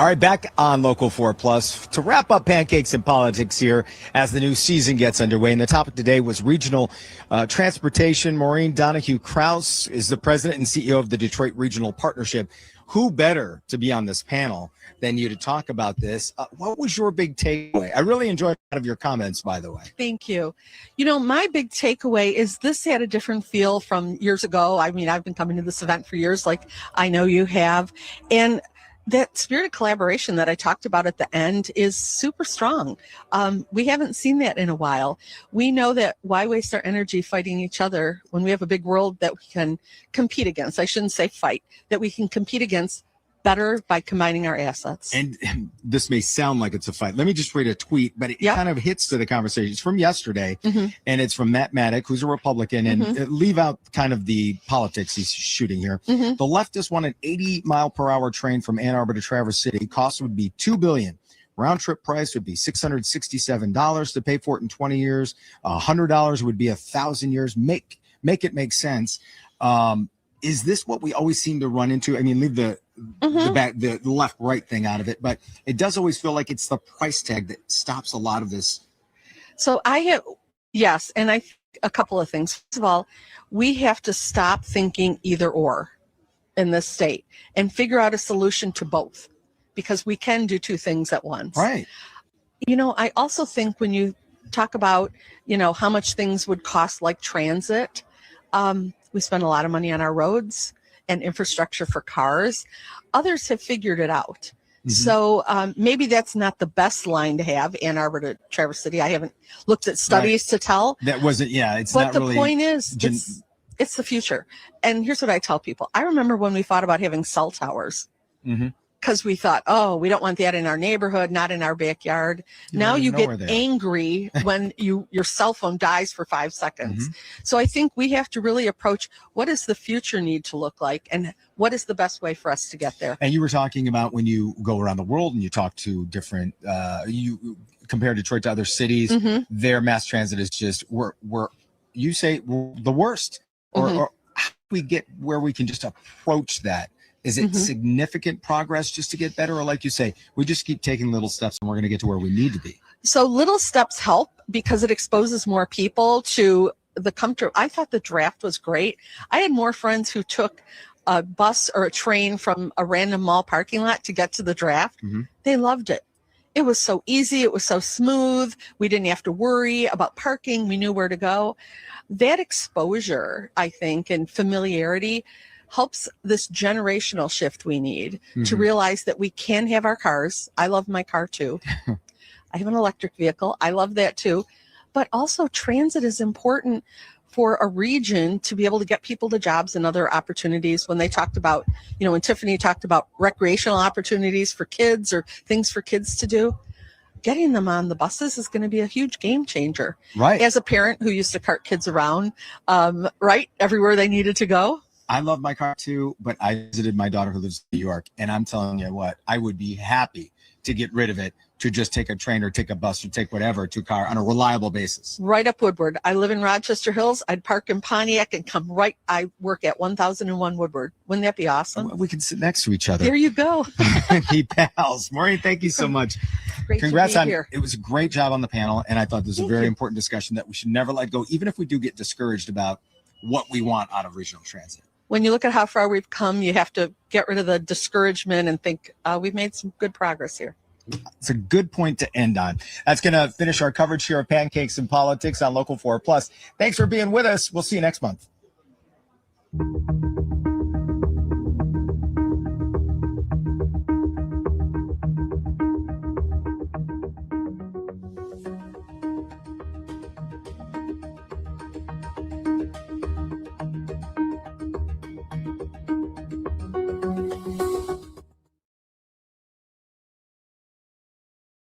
All right, back on Local 4 Plus to wrap up Pancakes and Politics here as the new season gets underway. And the topic today was regional transportation. Maureen Donohue Krauss is the president and CEO of the Detroit Regional Partnership. Who better to be on this panel than you to talk about this? What was your big takeaway? I really enjoyed a lot of your comments, by the way.
Thank you. You know, my big takeaway is this had a different feel from years ago. I mean, I've been coming to this event for years, like I know you have. And that spirit of collaboration that I talked about at the end is super strong. We haven't seen that in a while. We know that why waste our energy fighting each other when we have a big world that we can compete against? I shouldn't say fight, that we can compete against better by combining our assets.
And this may sound like it's a fight. Let me just read a tweet, but it kind of hits to the conversation. It's from yesterday, and it's from Matt Maddock, who's a Republican, and leave out kind of the politics he's shooting here. The leftists want an 80-mile-per-hour train from Ann Arbor to Traverse City. Cost would be $2 billion. Round trip price would be $667 to pay for it in 20 years. $100 would be 1,000 years. Make it make sense. Is this what we always seem to run into? I mean, leave the left right thing out of it, but it does always feel like it's the price tag that stops a lot of this.
So yes, and a couple of things. First of all, we have to stop thinking either or in this state and figure out a solution to both, because we can do two things at once.
Right.
You know, I also think when you talk about, you know, how much things would cost like transit, we spend a lot of money on our roads and infrastructure for cars. Others have figured it out. So maybe that's not the best line to have, Ann Arbor to Traverse City. I haven't looked at studies to tell.
That wasn't, it's
but
not
the
really.
Point is, it's the future. And here's what I tell people. I remember when we thought about having cell towers. Because we thought, oh, we don't want that in our neighborhood, not in our backyard. Now you get angry when your cell phone dies for 5 seconds. So I think we have to really approach, what does the future need to look like, and what is the best way for us to get there?
And you were talking about when you go around the world and you talk to different, you compare Detroit to other cities, their mass transit is just, you say we're the worst. Or how do we get where we can just approach that? Is it significant progress just to get better? Or like you say, we just keep taking little steps and we're going to get to where we need to be?
So little steps help because it exposes more people to the comfort. I thought the draft was great. I had more friends who took a bus or a train from a random mall parking lot to get to the draft. They loved it. It was so easy. It was so smooth. We didn't have to worry about parking. We knew where to go. That exposure, I think, and familiarity helps this generational shift we need to realize that we can have our cars. I love my car too. I have an electric vehicle. I love that too. But also transit is important for a region to be able to get people to jobs and other opportunities. When they talked about, you know, when Tiffany talked about recreational opportunities for kids or things for kids to do, getting them on the buses is going to be a huge game changer.
Right.
As a parent who used to cart kids around, everywhere they needed to go.
I love my car too, but I visited my daughter who lives in New York, and I'm telling you what, I would be happy to get rid of it, to just take a train or take a bus or take whatever to car on a reliable basis.
Right up Woodward. I live in Rochester Hills. I'd park in Pontiac and come right. I work at 1001 Woodward. Wouldn't that be awesome?
We can sit next to each other.
There you go.
Be pals. Maureen, thank you so much.
Great
Congrats
to be
on
here.
It was a great job on the panel, and I thought this was a very important discussion that we should never let go, even if we do get discouraged about what we want out of regional transit.
When you look at how far we've come, you have to get rid of the discouragement and think we've made some good progress here.
It's a good point to end on. That's going to finish our coverage here of Pancakes and Politics on Local 4 Plus. Thanks for being with us. We'll see you next month.